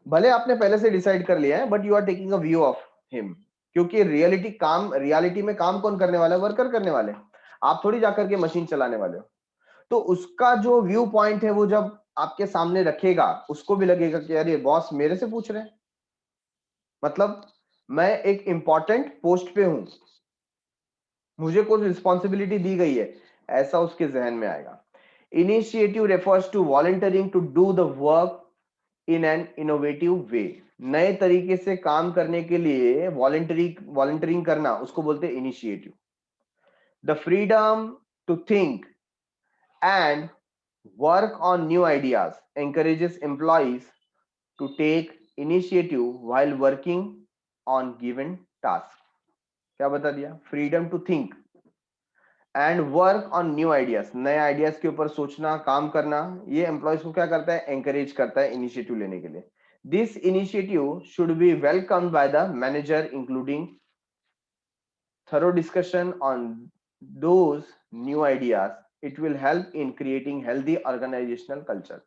भले आपने पहले से डिसाइड कर लिया है but you are taking a view of him, क्योंकि रियलिटी में काम कौन करने वाला है, वर्कर करने वाले हैं। आप थोड़ी जाकर के मशीन चलाने वाले हो। तो उसका जो व्यू पॉइंट है वो जब आपके सामने रखेगा, उसको भी लगेगा कि अरे बॉस मेरे से पूछ रहे हैं, मतलब मैं एक इंपॉर्टेंट पोस्ट पे हूं, मुझे कुछ रिस्पॉन्सिबिलिटी दी गई है, ऐसा उसके जहन में आएगा। Initiative refers to volunteering to do the work in an innovative way. नए तरीके से काम करने के लिए वॉलंटियरिंग करना, उसको बोलते हैं initiative. The freedom to think and work on new ideas encourages employees to take initiative while working on given task। क्या बता दिया? Freedom to think and work on new ideas, नए आइडियाज के ऊपर सोचना, काम करना, ये एम्प्लॉयज को क्या करता है? एंकरेज करता है इनिशिएटिव लेने के लिए। This initiative should be welcomed by the manager including thorough discussion on those new ideas। it will help in creating healthy organizational culture।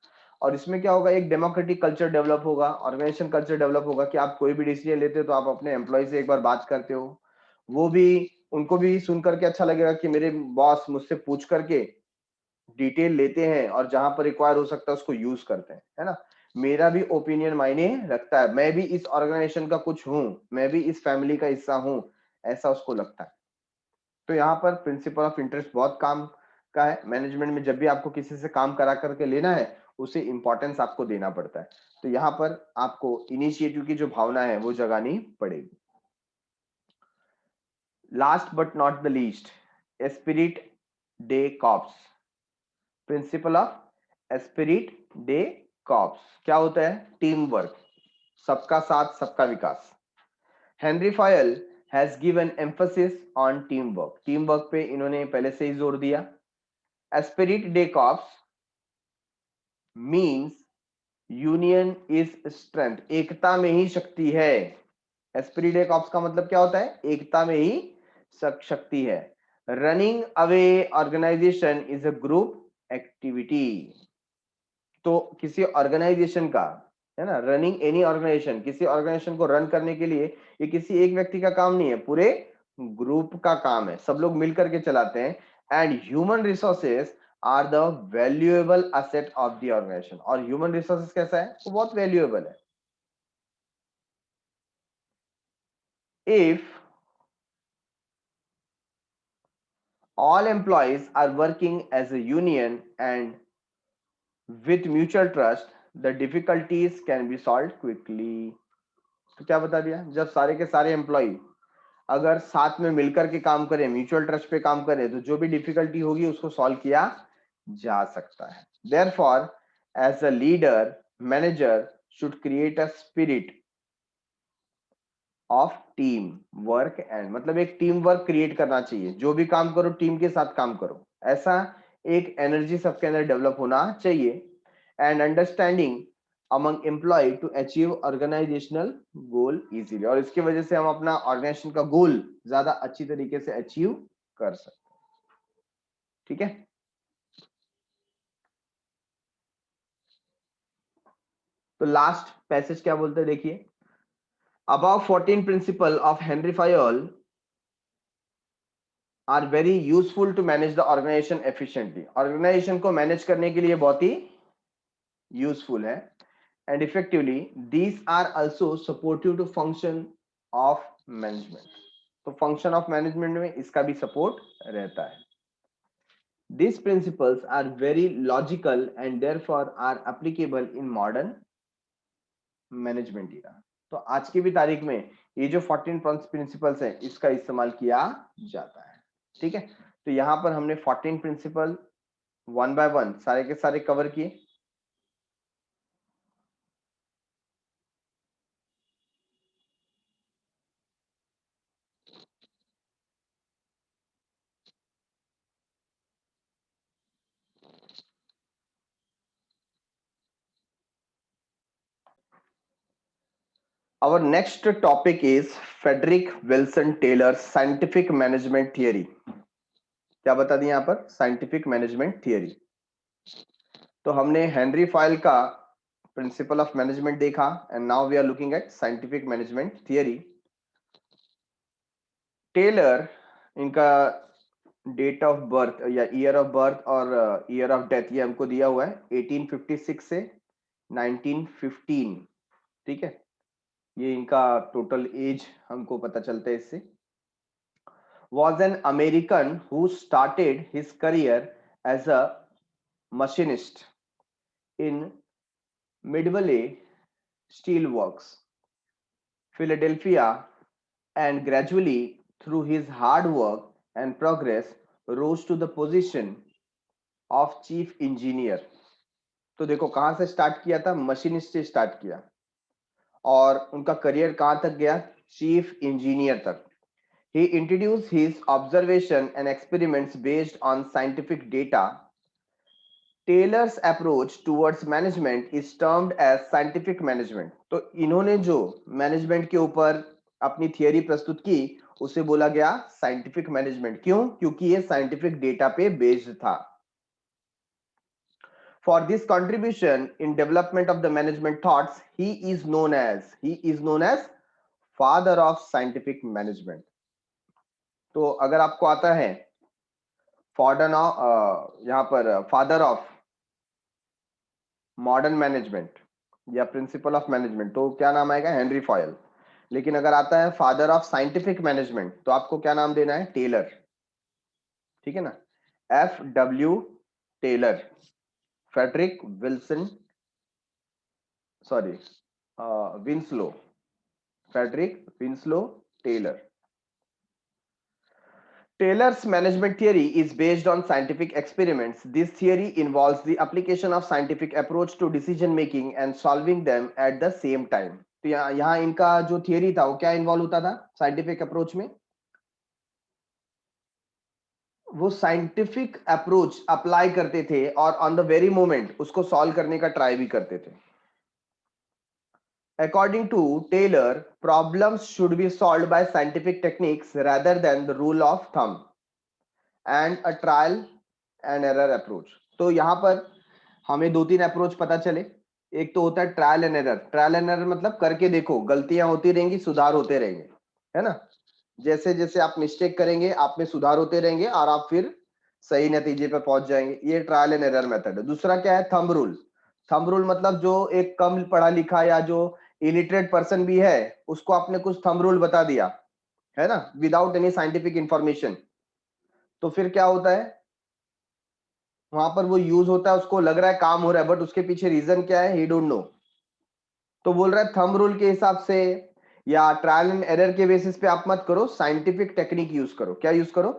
और इसमें क्या होगा? एक डेमोक्रेटिक कल्चर डेवलप होगा, ऑर्गेनाइजेशन कल्चर डेवलप होगा कि आप कोई भी डिसीजन लेते हो तो आप अपने एम्प्लॉय से एक बार बात करते हो, वो भी, उनको भी सुन करके अच्छा लगेगा कि मेरे बॉस मुझसे पूछ करके डिटेल लेते हैं और जहां पर रिक्वायर हो सकता है उसको यूज करते हैं, है ना। मेरा भी ओपिनियन मायने रखता है, मैं भी इस ऑर्गेनाइजेशन का कुछ हूं, मैं भी इस फैमिली का हिस्सा हूं, ऐसा उसको लगता है। तो यहाँ पर प्रिंसिपल ऑफ इंटरेस्ट बहुत काम का है मैनेजमेंट में। जब भी आपको किसी से काम करा करके लेना है, उसे इंपॉर्टेंस आपको देना पड़ता है। तो यहाँ पर आपको इनिशिएटिव की जो भावना है वो जगानी पड़ेगी। Last but not the least, esprit de corps. Principle of esprit de corps क्या होता है? टीम वर्क, सबका साथ सबका विकास। Henri Fayol has given emphasis on team work. Team work पे इन्होंने पहले से ही जोर दिया। Esprit de corps means union is strength, एकता में ही शक्ति है। एस्पिरिट डे कॉप्स का मतलब क्या होता है? एकता में ही शक्ति है। Running away organization is a group activity. तो किसी ऑर्गेनाइजेशन का, है ना, रनिंग एनी ऑर्गेनाइजेशन, किसी ऑर्गेनाइजेशन को रन करने के लिए ये किसी एक व्यक्ति का काम नहीं है, पूरे ग्रुप का काम है, सब लोग मिलकर के चलाते हैं। And human resources are the valuable asset of the organization. और ह्यूमन रिसोर्सेज कैसा है? वो बहुत वैल्यूएबल है। If all employees are working as a union and with mutual trust, the difficulties can be solved quickly। तो क्या बता दिया? जब सारे के सारे एम्प्लॉय अगर साथ में मिलकर के काम करें, म्यूचुअल ट्रस्ट पे काम करें, तो जो भी डिफिकल्टी होगी उसको सॉल्व किया जा सकता है। Therefore as a leader, manager should create a spirit of team work and, मतलब एक टीम वर्क क्रिएट करना चाहिए। जो भी काम करो टीम के साथ काम करो, ऐसा एक एनर्जी सबके अंदर डेवलप होना चाहिए। And understanding among employee to achieve organizational goal easily. और इसकी वजह से हम अपना ऑर्गेनाइजेशन का गोल ज्यादा अच्छी तरीके से अचीव कर सकते हैं। ठीक है। तो लास्ट पैसेज क्या बोलते हैं, देखिए। Above 14 principle of Henri Fayol are very useful to manage the organisation efficiently. Organisation को मैनेज करने के लिए बहुत ही यूजफुल है। And effectively these are also supportive to function of management. तो फंक्शन ऑफ मैनेजमेंट में इसका भी सपोर्ट रहता है। These principles are very logical and therefore are applicable in modern management era। तो आज की भी तारीख में ये जो 14 प्रिंसिपल्स हैं, इसका इस्तेमाल किया जाता है। ठीक है। तो यहां पर हमने 14 प्रिंसिपल वन बाय वन सारे के सारे कवर किए। Our next topic is Frederick Wilson Taylor's scientific management theory। क्या बता दिया यहाँ पर? Scientific management theory. तो हमने हेनरी फाइल का प्रिंसिपल ऑफ मैनेजमेंट देखा and now we are looking at scientific management theory. Taylor, इनका डेट ऑफ बर्थ या ईयर ऑफ बर्थ और ईयर ऑफ डेथ ये हमको दिया हुआ है 1856 से 1915। ठीक है, ये इनका टोटल एज हमको पता चलता है इससे। was an American who started his career as a machinist in Midway Steelworks, Philadelphia, and gradually, through his hard work and progress, rose to the position of chief engineer. तो देखो कहां से start किया था, मशीनिस्ट से start किया और उनका करियर कहां तक गया, चीफ इंजीनियर तक. He introduced his observation and experiments based on scientific data. Taylor's approach towards management is termed as scientific management. तो इन्होंने जो मैनेजमेंट के ऊपर अपनी थियरी प्रस्तुत की उसे बोला गया साइंटिफिक मैनेजमेंट. क्यों? क्योंकि ये साइंटिफिक डेटा पे बेस्ड था. For this contribution in development of the management thoughts, he is known as father of scientific management. तो अगर आपको आता है यहाँ पर फादर ऑफ मॉडर्न मैनेजमेंट या प्रिंसिपल ऑफ मैनेजमेंट, तो क्या नाम आएगा, हेनरी फॉयल. लेकिन अगर आता है फादर ऑफ साइंटिफिक मैनेजमेंट तो आपको क्या नाम देना है, टेलर. ठीक है ना, FW Taylor, Frederick Winslow, Frederick Winslow Taylor. Taylor's management theory is based on scientific experiments. This theory involves the application of scientific approach to decision making and solving them at the same time. तो यहाँ इनका जो theory था वो क्या involve होता था scientific approach में, वो साइंटिफिक अप्रोच अप्लाई करते थे और ऑन द वेरी मोमेंट उसको सॉल्व करने का ट्राई भी करते थे. According to Taylor, problems should be solved by scientific techniques rather than the rule of thumb and a trial and error approach. तो यहाँ पर हमें 2-3 अप्रोच पता चले. एक तो होता है trial and error. Trial and error मतलब करके देखो, गलतियां होती रहेंगी, सुधार होते रहेंगे, है ना. जैसे जैसे आप मिस्टेक करेंगे आप में सुधार होते रहेंगे और आप फिर सही नतीजे पर पहुंच जाएंगे. ये ट्रायल एंड एरर मेथड है. दूसरा क्या है, थंब रूल. थंब रूल मतलब जो एक कम पढ़ा लिखा या जो इलिटरेट पर्सन भी है उसको आपने कुछ थंब रूल बता दिया, है ना, विदाउट एनी साइंटिफिक इंफॉर्मेशन, तो फिर क्या होता है, वहां पर वो यूज होता है, उसको लग रहा है काम हो रहा है बट उसके पीछे रीजन क्या है, ही डोंट नो. तो बोल रहा है थंब रूल के हिसाब से या ट्रायल एंड एरर के बेसिस पे आप मत करो, साइंटिफिक टेक्निक यूज करो. क्या यूज करो,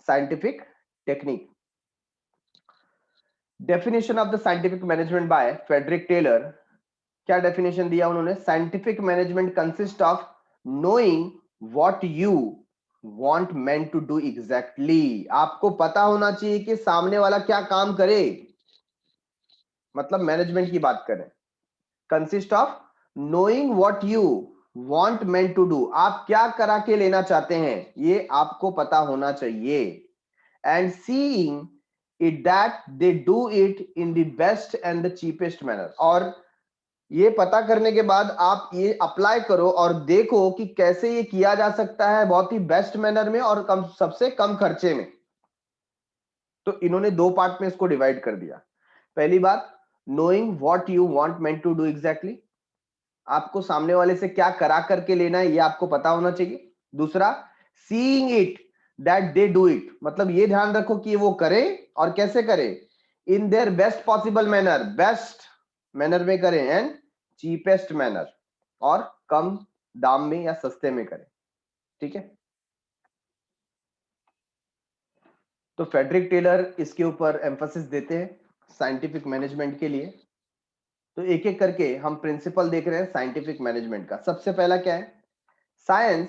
scientific technique. Definition of the scientific management by Frederick Taylor. क्या डेफिनेशन दिया उन्होंने, scientific management consist of knowing what you want men to do exactly. आपको पता होना चाहिए कि सामने वाला क्या काम करे, मतलब मैनेजमेंट की बात करें. Consist of knowing what you want men to do, आप क्या करा के लेना चाहते हैं ये आपको पता होना चाहिए. And seeing it that they do it in the best and the cheapest manner. और ये पता करने के बाद आप ये अप्लाई करो और देखो कि कैसे ये किया जा सकता है बहुत ही बेस्ट मैनर में और सबसे कम खर्चे में. तो इन्होंने 2 पार्ट में इसको डिवाइड कर दिया. पहली बात, knowing what you want men to do exactly, आपको सामने वाले से क्या करा करके लेना है ये आपको पता होना चाहिए. दूसरा, seeing it that they do it, मतलब ये ध्यान रखो कि वो करे और कैसे करे, in their best possible manner, best manner में करें, एंड चीपेस्ट मैनर, और कम दाम में या सस्ते में करें. ठीक है, तो फ्रेडरिक टेलर इसके ऊपर एम्फेसिस देते हैं साइंटिफिक मैनेजमेंट के लिए. तो एक एक करके हम प्रिंसिपल देख रहे हैं साइंटिफिक मैनेजमेंट का. सबसे पहला क्या है, science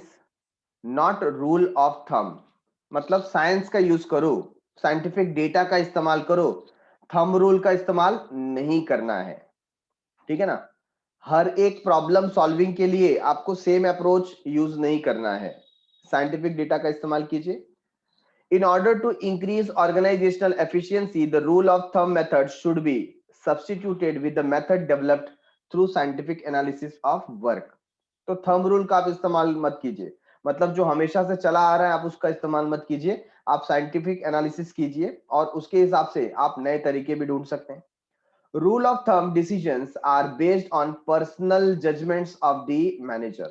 not rule of thumb, मतलब साइंस का यूज करो, साइंटिफिक डेटा का इस्तेमाल करो, थंब रूल का इस्तेमाल नहीं करना है. ठीक है ना, हर एक प्रॉब्लम सॉल्विंग के लिए आपको सेम अप्रोच यूज नहीं करना है, साइंटिफिक डेटा का इस्तेमाल कीजिए. In order to increase organizational efficiency, the rule of thumb method should be substituted with the method developed through scientific analysis of work. तो थंब रूल का आप इस्तेमाल मत कीजिए, मतलब जो हमेशा से चला आ रहा है आप उसका इस्तेमाल मत कीजिए, आप साइंटिफिक एनालिसिस कीजिए और उसके हिसाब से आप नए तरीके भी ढूंढ सकते हैं. Rule of thumb decisions are based on personal judgments of the manager.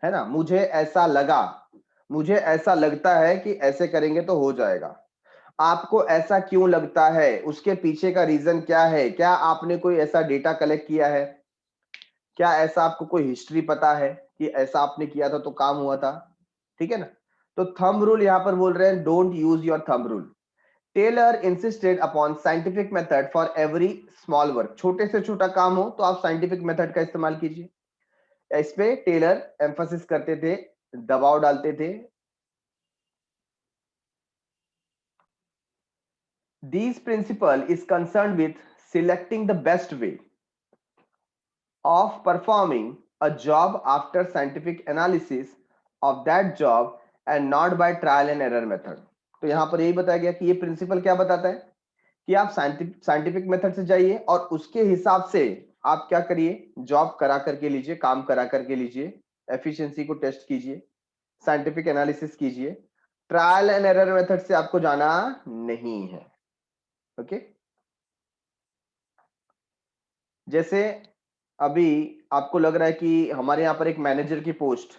है ना, मुझे ऐसा लगा, मुझे ऐसा लगता है कि ऐसे करेंगे तो हो जाएगा. आपको ऐसा क्यों लगता है, उसके पीछे का रीजन क्या है, क्या आपने कोई ऐसा डेटा कलेक्ट किया है, क्या ऐसा आपको कोई हिस्ट्री पता है कि ऐसा आपने किया था तो काम हुआ था, ठीक है ना। तो थंब रूल यहां पर बोल रहे हैं, don't use your thumb rule. Taylor insisted upon scientific method for every small work, छोटे से छोटा काम हो तो आप साइंटिफिक मेथड का इस्तेमाल कीजिए। इस पे टेलर एम्फोसिस करते थे, दबाव डालते थे। This principle is concerned with selecting the best way of performing a job after scientific analysis of that job and not by trial and error method। तो यहां पर यही बताया गया कि ये प्रिंसिपल क्या बताता है कि आप साइंटिफिक मेथड से जाइए और उसके हिसाब से आप क्या करिए, जॉब करा करके लीजिए, काम करा करके लीजिए, एफिशिएंसी को टेस्ट कीजिए, साइंटिफिक एनालिसिस कीजिए। ट्रायल एंड एरर मेथड से आपको जाना नहीं है। ओके, जैसे अभी आपको लग रहा है कि हमारे यहाँ पर एक मैनेजर की पोस्ट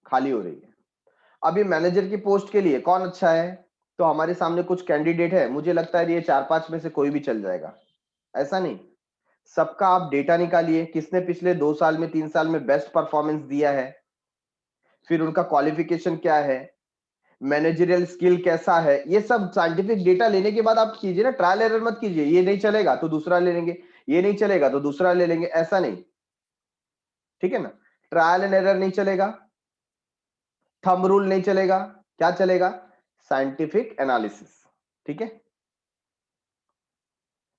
खाली हो रही है। अभी मैनेजर की पोस्ट के लिए कौन अच्छा है, तो हमारे सामने कुछ कैंडिडेट है, मुझे लगता है ये 4-5 में से कोई भी चल जाएगा। ऐसा नहीं, सबका आप डेटा निकालिए, किसने पिछले 2 साल में 3 साल में बेस्ट परफॉर्मेंस दिया है, फिर उनका क्वालिफिकेशन क्या है, मैनेजरियल स्किल कैसा है, ये सब साइंटिफिक डेटा लेने के बाद आप कीजिए ना। ट्रायल एरर मत कीजिए, ये नहीं चलेगा तो दूसरा ले लेंगे, ये नहीं चलेगा तो दूसरा ले लेंगे, ऐसा नहीं, ठीक है ना। ट्रायल एंड एरर नहीं चलेगा, थंब रूल नहीं चलेगा, क्या चलेगा, साइंटिफिक एनालिसिस, ठीक है।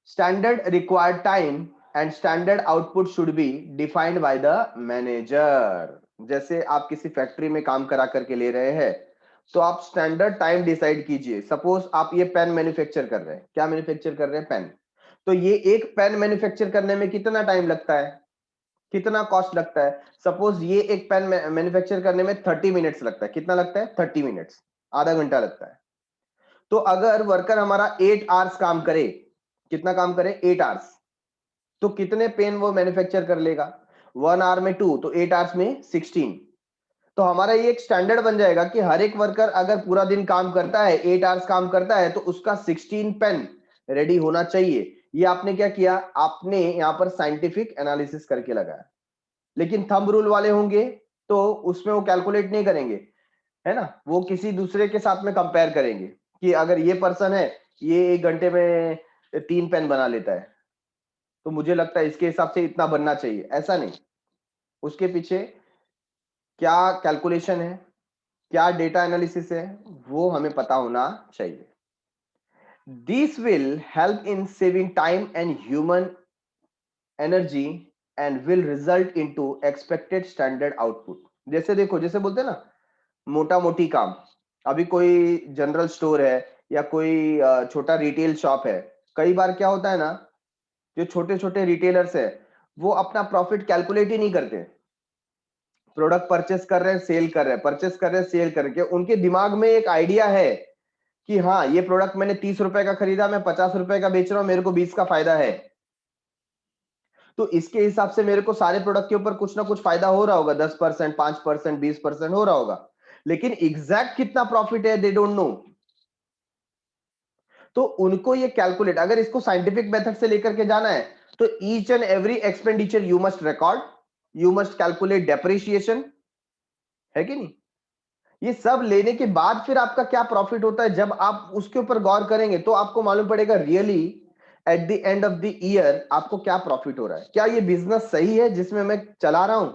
Standard required time and standard output should be defined by the manager. जैसे आप किसी फैक्ट्री में काम करा करके ले रहे हैं, तो आप स्टैंडर्ड टाइम डिसाइड कीजिए। सपोज आप ये पेन मैन्युफैक्चर कर रहे हैं, क्या मैन्युफैक्चर कर रहे हैं, पेन। तो ये एक पेन मैन्युफैक्चर करने में कितना टाइम लगता है, कितना कॉस्ट लगता है। सपोज ये एक पेन मैन्युफैक्चर करने में 30 मिनट्स लगता है, कितना लगता है, 30 मिनट्स, आधा घंटा लगता है। तो अगर वर्कर हमारा 8 आवर्स काम करे, कितना काम करे, 8 आवर्स, तो कितने पेन वो मैन्युफैक्चर कर लेगा, 1 आवर में 2, तो 8 आवर्स में 16। तो हमारा ये एक स्टैंडर्ड बन जाएगा कि हर एक वर्कर अगर पूरा दिन काम करता है, 8 आवर्स काम करता है, तो उसका 16 पेन रेडी होना चाहिए। ये आपने क्या किया, आपने यहां पर साइंटिफिक एनालिसिस करके लगाया। लेकिन थंब रूल वाले होंगे तो उसमें वो कैलकुलेट नहीं करेंगे, है ना, वो किसी दूसरे के साथ में कंपेयर करेंगे कि अगर ये पर्सन है, ये 1 घंटे में 3 पेन बना लेता है, तो मुझे लगता है इसके हिसाब से इतना बनना चाहिए। ऐसा नहीं, उसके पीछे क्या कैलकुलेशन है, क्या डेटा एनालिसिस है, वो हमें पता होना चाहिए। This will help in saving time and human energy and will result into expected standard output. जैसे देखो, जैसे बोलते हैं ना, मोटा मोटी काम, अभी कोई जनरल स्टोर है या कोई छोटा रिटेल शॉप है, कई बार क्या होता है ना, जो छोटे छोटे रिटेलर्स है वो अपना प्रॉफिट कैलकुलेट ही नहीं करते। प्रोडक्ट परचेस कर रहे हैं, सेल कर रहे हैं, परचेस कर रहे हैं, सेल करके उनके दिमाग में एक आइडिया है कि हाँ, ये प्रोडक्ट मैंने 30 रुपए का खरीदा, मैं 50 रुपए का बेच रहा हूं, मेरे को 20 का फायदा है। तो इसके हिसाब से मेरे को सारे प्रोडक्ट के ऊपर कुछ ना कुछ फायदा हो रहा होगा, 10%, 5%, 20% हो रहा होगा। लेकिन एग्जैक्ट कितना प्रॉफिट है, दे डोंट नो। तो उनको ये कैलकुलेट, अगर इसको साइंटिफिक मेथड से लेकर के जाना है, तो each and every expenditure you must record, you must calculate depreciation, है कि नहीं। ये सब लेने के बाद फिर आपका क्या प्रॉफिट होता है, जब आप उसके ऊपर गौर करेंगे तो आपको मालूम पड़ेगा really at the end of the year आपको क्या प्रॉफिट हो रहा है, क्या ये बिजनेस सही है जिसमें मैं चला रहा हूं,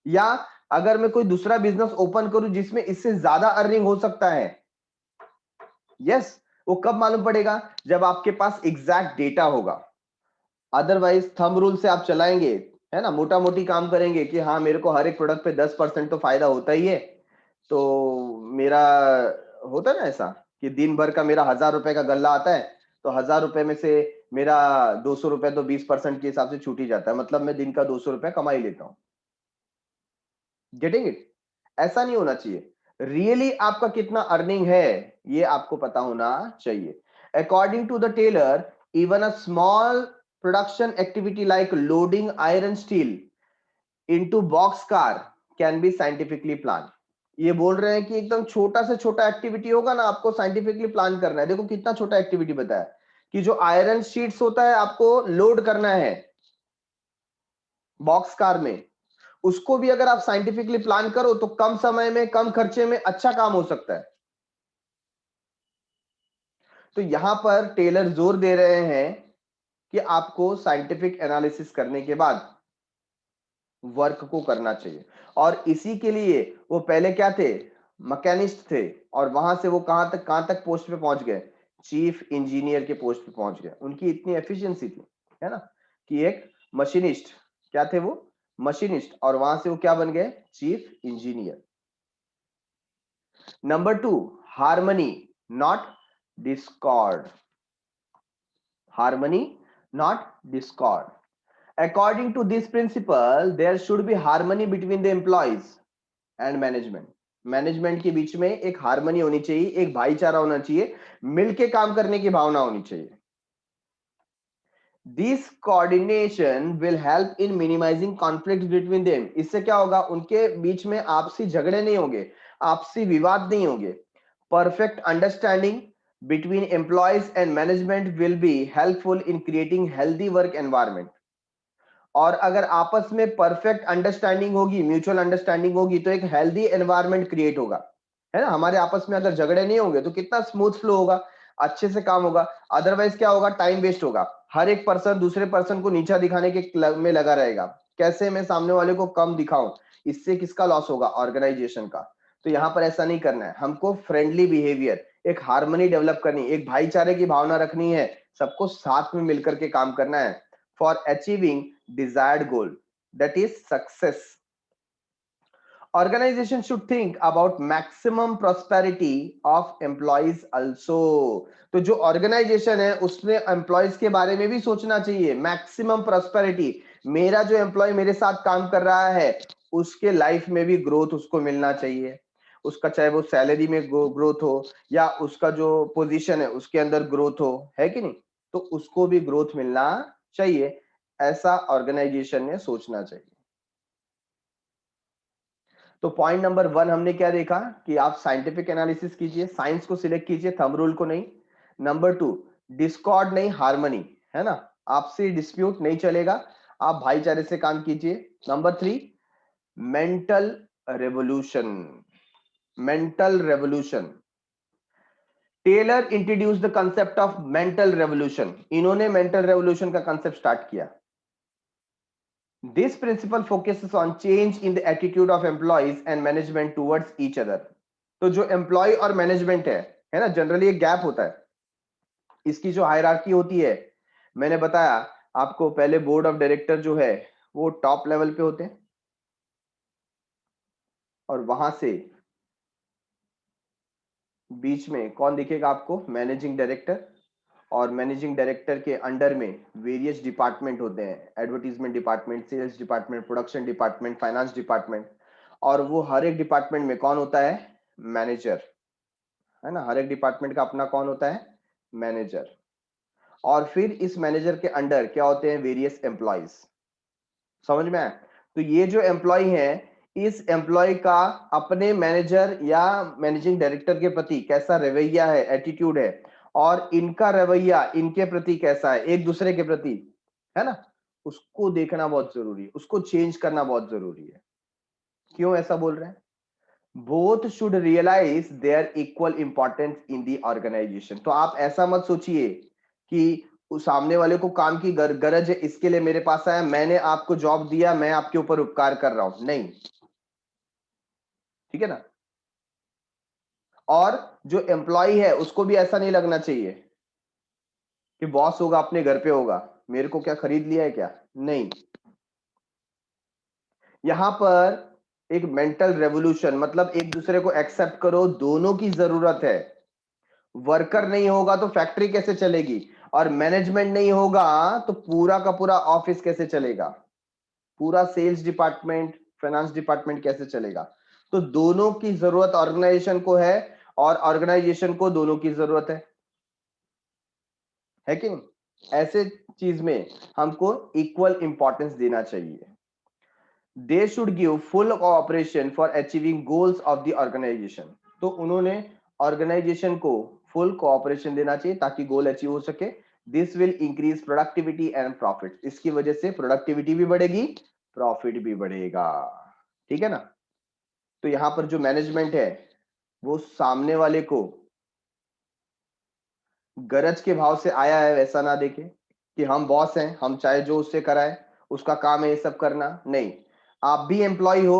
या अगर मैं कोई दूसरा बिजनेस ओपन करूं जिसमें इससे ज्यादा अर्निंग हो सकता है। यस, वो कब मालूम पड़ेगा, जब आपके पास एग्जैक्ट डेटा होगा। अदरवाइज थंब रूल से आप चलाएंगे, है ना, मोटा मोटी काम करेंगे कि हाँ, मेरे को हर एक प्रोडक्ट पे 10% तो फायदा होता ही है, तो मेरा होता है ना ऐसा कि दिन भर का मेरा 1000 रुपए का गल्ला आता है, तो 1000 रुपए में से मेरा 200 रुपए तो 20% के हिसाब से छूट ही जाता है, मतलब मैं दिन का 200 रुपए कमा ही लेता हूँ। गेटिंग इट, ऐसा नहीं होना चाहिए। रियली आपका कितना अर्निंग है ये आपको पता होना चाहिए। According to the Taylor, even a small production activity like loading iron steel into box car can be scientifically planned। ये बोल रहे हैं कि एकदम छोटा से छोटा एक्टिविटी होगा ना, आपको साइंटिफिकली प्लान करना है। देखो कितना छोटा एक्टिविटी बताया कि जो आयरन शीट्स होता है आपको लोड करना है बॉक्स कार में, उसको भी अगर आप साइंटिफिकली प्लान करो तो कम समय में कम खर्चे में अच्छा काम हो सकता है। तो यहां पर टेलर जोर दे रहे हैं कि आपको साइंटिफिक एनालिसिस करने के बाद वर्क को करना चाहिए। और इसी के लिए वो पहले क्या थे, मैकेनिस्ट थे, और वहां से वो कहां तक पोस्ट पे पहुंच गए, चीफ इंजीनियर के पोस्ट पे पहुंच गए। उनकी इतनी एफिशिएंसी थी, है ना, कि एक मशीनिस्ट, क्या थे वो, मशीनिस्ट, और वहां से वो क्या बन गए, chief engineer. Number 2, harmony not Discord, harmony not Discord. According to this principle, there should be harmony between the employees and management. Management के बीच में एक हार्मनी होनी चाहिए, एक भाईचारा होना चाहिए, मिलके काम करने की भावना होनी चाहिए। This coordination will help in minimizing conflicts between them. इससे क्या होगा, उनके बीच में आपसी झगड़े नहीं होंगे, आपसी विवाद नहीं होंगे। Perfect understanding between employees and management will be helpful in creating healthy work environment. और अगर आपस में परफेक्ट अंडरस्टैंडिंग होगी, म्यूचुअल अंडरस्टैंडिंग होगी, तो एक हेल्दी एनवायरनमेंट क्रिएट होगा, है ना। हमारे आपस में अगर झगड़े नहीं होंगे तो कितना स्मूथ फ्लो होगा, अच्छे से काम होगा। अदरवाइज क्या होगा, टाइम वेस्ट होगा, हर एक पर्सन दूसरे पर्सन को नीचा दिखाने के में लगा रहेगा, कैसे मैं सामने वाले को कम दिखाऊं, इससे किसका लॉस होगा, ऑर्गेनाइजेशन का। तो यहाँ पर ऐसा नहीं करना है, हमको फ्रेंडली बिहेवियर, एक हार्मनी डेवलप करनी, एक भाईचारे की भावना रखनी है, सबको साथ में मिलकर के काम करना है for achieving desired goal, that is success. Organization should think about maximum prosperity of employees also. तो जो ऑर्गेनाइजेशन है उसमें एम्प्लॉयज के बारे में भी सोचना चाहिए, मैक्सिमम प्रॉस्पेरिटी, मेरा जो एम्प्लॉय मेरे साथ काम कर रहा है उसके लाइफ में भी ग्रोथ उसको मिलना चाहिए, उसका चाहे वो सैलरी में ग्रोथ हो या उसका जो पोजीशन है उसके अंदर ग्रोथ हो, है कि नहीं, तो उसको भी ग्रोथ मिलना चाहिए, ऐसा ऑर्गेनाइजेशन ने सोचना चाहिए। तो पॉइंट नंबर 1 हमने क्या देखा कि आप साइंटिफिक एनालिसिस कीजिए, साइंस को सिलेक्ट कीजिए, थंब रूल को नहीं। नंबर 2, डिस्कॉर्ड नहीं, हार्मनी, है ना, आपसे डिस्प्यूट नहीं चलेगा, आप भाईचारे से काम कीजिए। Number 3, mental revolution, mental revolution. Taylor introduce the concept of mental revolution, इन्होंने मेंटल रेवोल्यूशन का कंसेप्ट स्टार्ट किया। This principle focuses on change in the attitude of employees and management towards each other. तो जो employ और management है ना, generally एक gap होता है, इसकी जो हायरार्की होती है, मैंने बताया आपको पहले, बोर्ड ऑफ डायरेक्टर जो है वो टॉप लेवल पे होते हैं, और वहां से बीच में कौन दिखेगा आपको, मैनेजिंग डायरेक्टर, और मैनेजिंग डायरेक्टर के अंडर में वेरियस डिपार्टमेंट होते हैं, advertisement department, sales department, production department, finance department, और वो हर एक डिपार्टमेंट में कौन होता है, मैनेजर, है ना, हर एक डिपार्टमेंट का अपना कौन होता है, मैनेजर। और फिर इस मैनेजर के अंडर क्या होते हैं, वेरियस एम्प्लॉयज, समझ में आया। तो ये जो एम्प्लॉय है, इस एम्प्लॉय का अपने मैनेजर या मैनेजिंग डायरेक्टर के प्रति कैसा रवैया है, एटीट्यूड है, और इनका रवैया इनके प्रति कैसा है, एक दूसरे के प्रति, है ना, उसको देखना बहुत जरूरी है, उसको चेंज करना बहुत जरूरी है। क्यों ऐसा बोल रहे हैं, both should realize their equal importance in the organization. तो आप ऐसा मत सोचिए कि उस सामने वाले को काम की गरज है इसके लिए मेरे पास आया, मैंने आपको जॉब दिया, मैं आपके ऊपर उपकार कर रहा हूं, नहीं, ठीक है ना। और जो एम्प्लॉय है उसको भी ऐसा नहीं लगना चाहिए कि बॉस होगा अपने घर पे होगा, मेरे को क्या खरीद लिया है क्या, नहीं। यहां पर एक मेंटल रेवोल्यूशन, मतलब एक दूसरे को एक्सेप्ट करो, दोनों की जरूरत है। वर्कर नहीं होगा तो फैक्ट्री कैसे चलेगी, और मैनेजमेंट नहीं होगा तो पूरा का पूरा ऑफिस कैसे चलेगा, पूरा सेल्स डिपार्टमेंट, फाइनेंस डिपार्टमेंट कैसे चलेगा। तो दोनों की जरूरत ऑर्गेनाइजेशन को है, और ऑर्गेनाइजेशन को दोनों की जरूरत है कि नहीं। ऐसे चीज में हमको इक्वल इंपॉर्टेंस देना चाहिए। They should give full cooperation for achieving goals of the organization. तो उन्होंने ऑर्गेनाइजेशन को फुल कोऑपरेशन देना चाहिए ताकि गोल अचीव हो सके। This will increase productivity and profit. इसकी वजह से प्रोडक्टिविटी भी बढ़ेगी, प्रॉफिट भी बढ़ेगा। ठीक है ना। तो यहां पर जो मैनेजमेंट है वो सामने वाले को गरज के भाव से आया है वैसा ना देखे कि हम बॉस हैं, हम चाहे जो उससे कराए, उसका काम है ये सब करना। नहीं, आप भी एम्प्लॉय हो,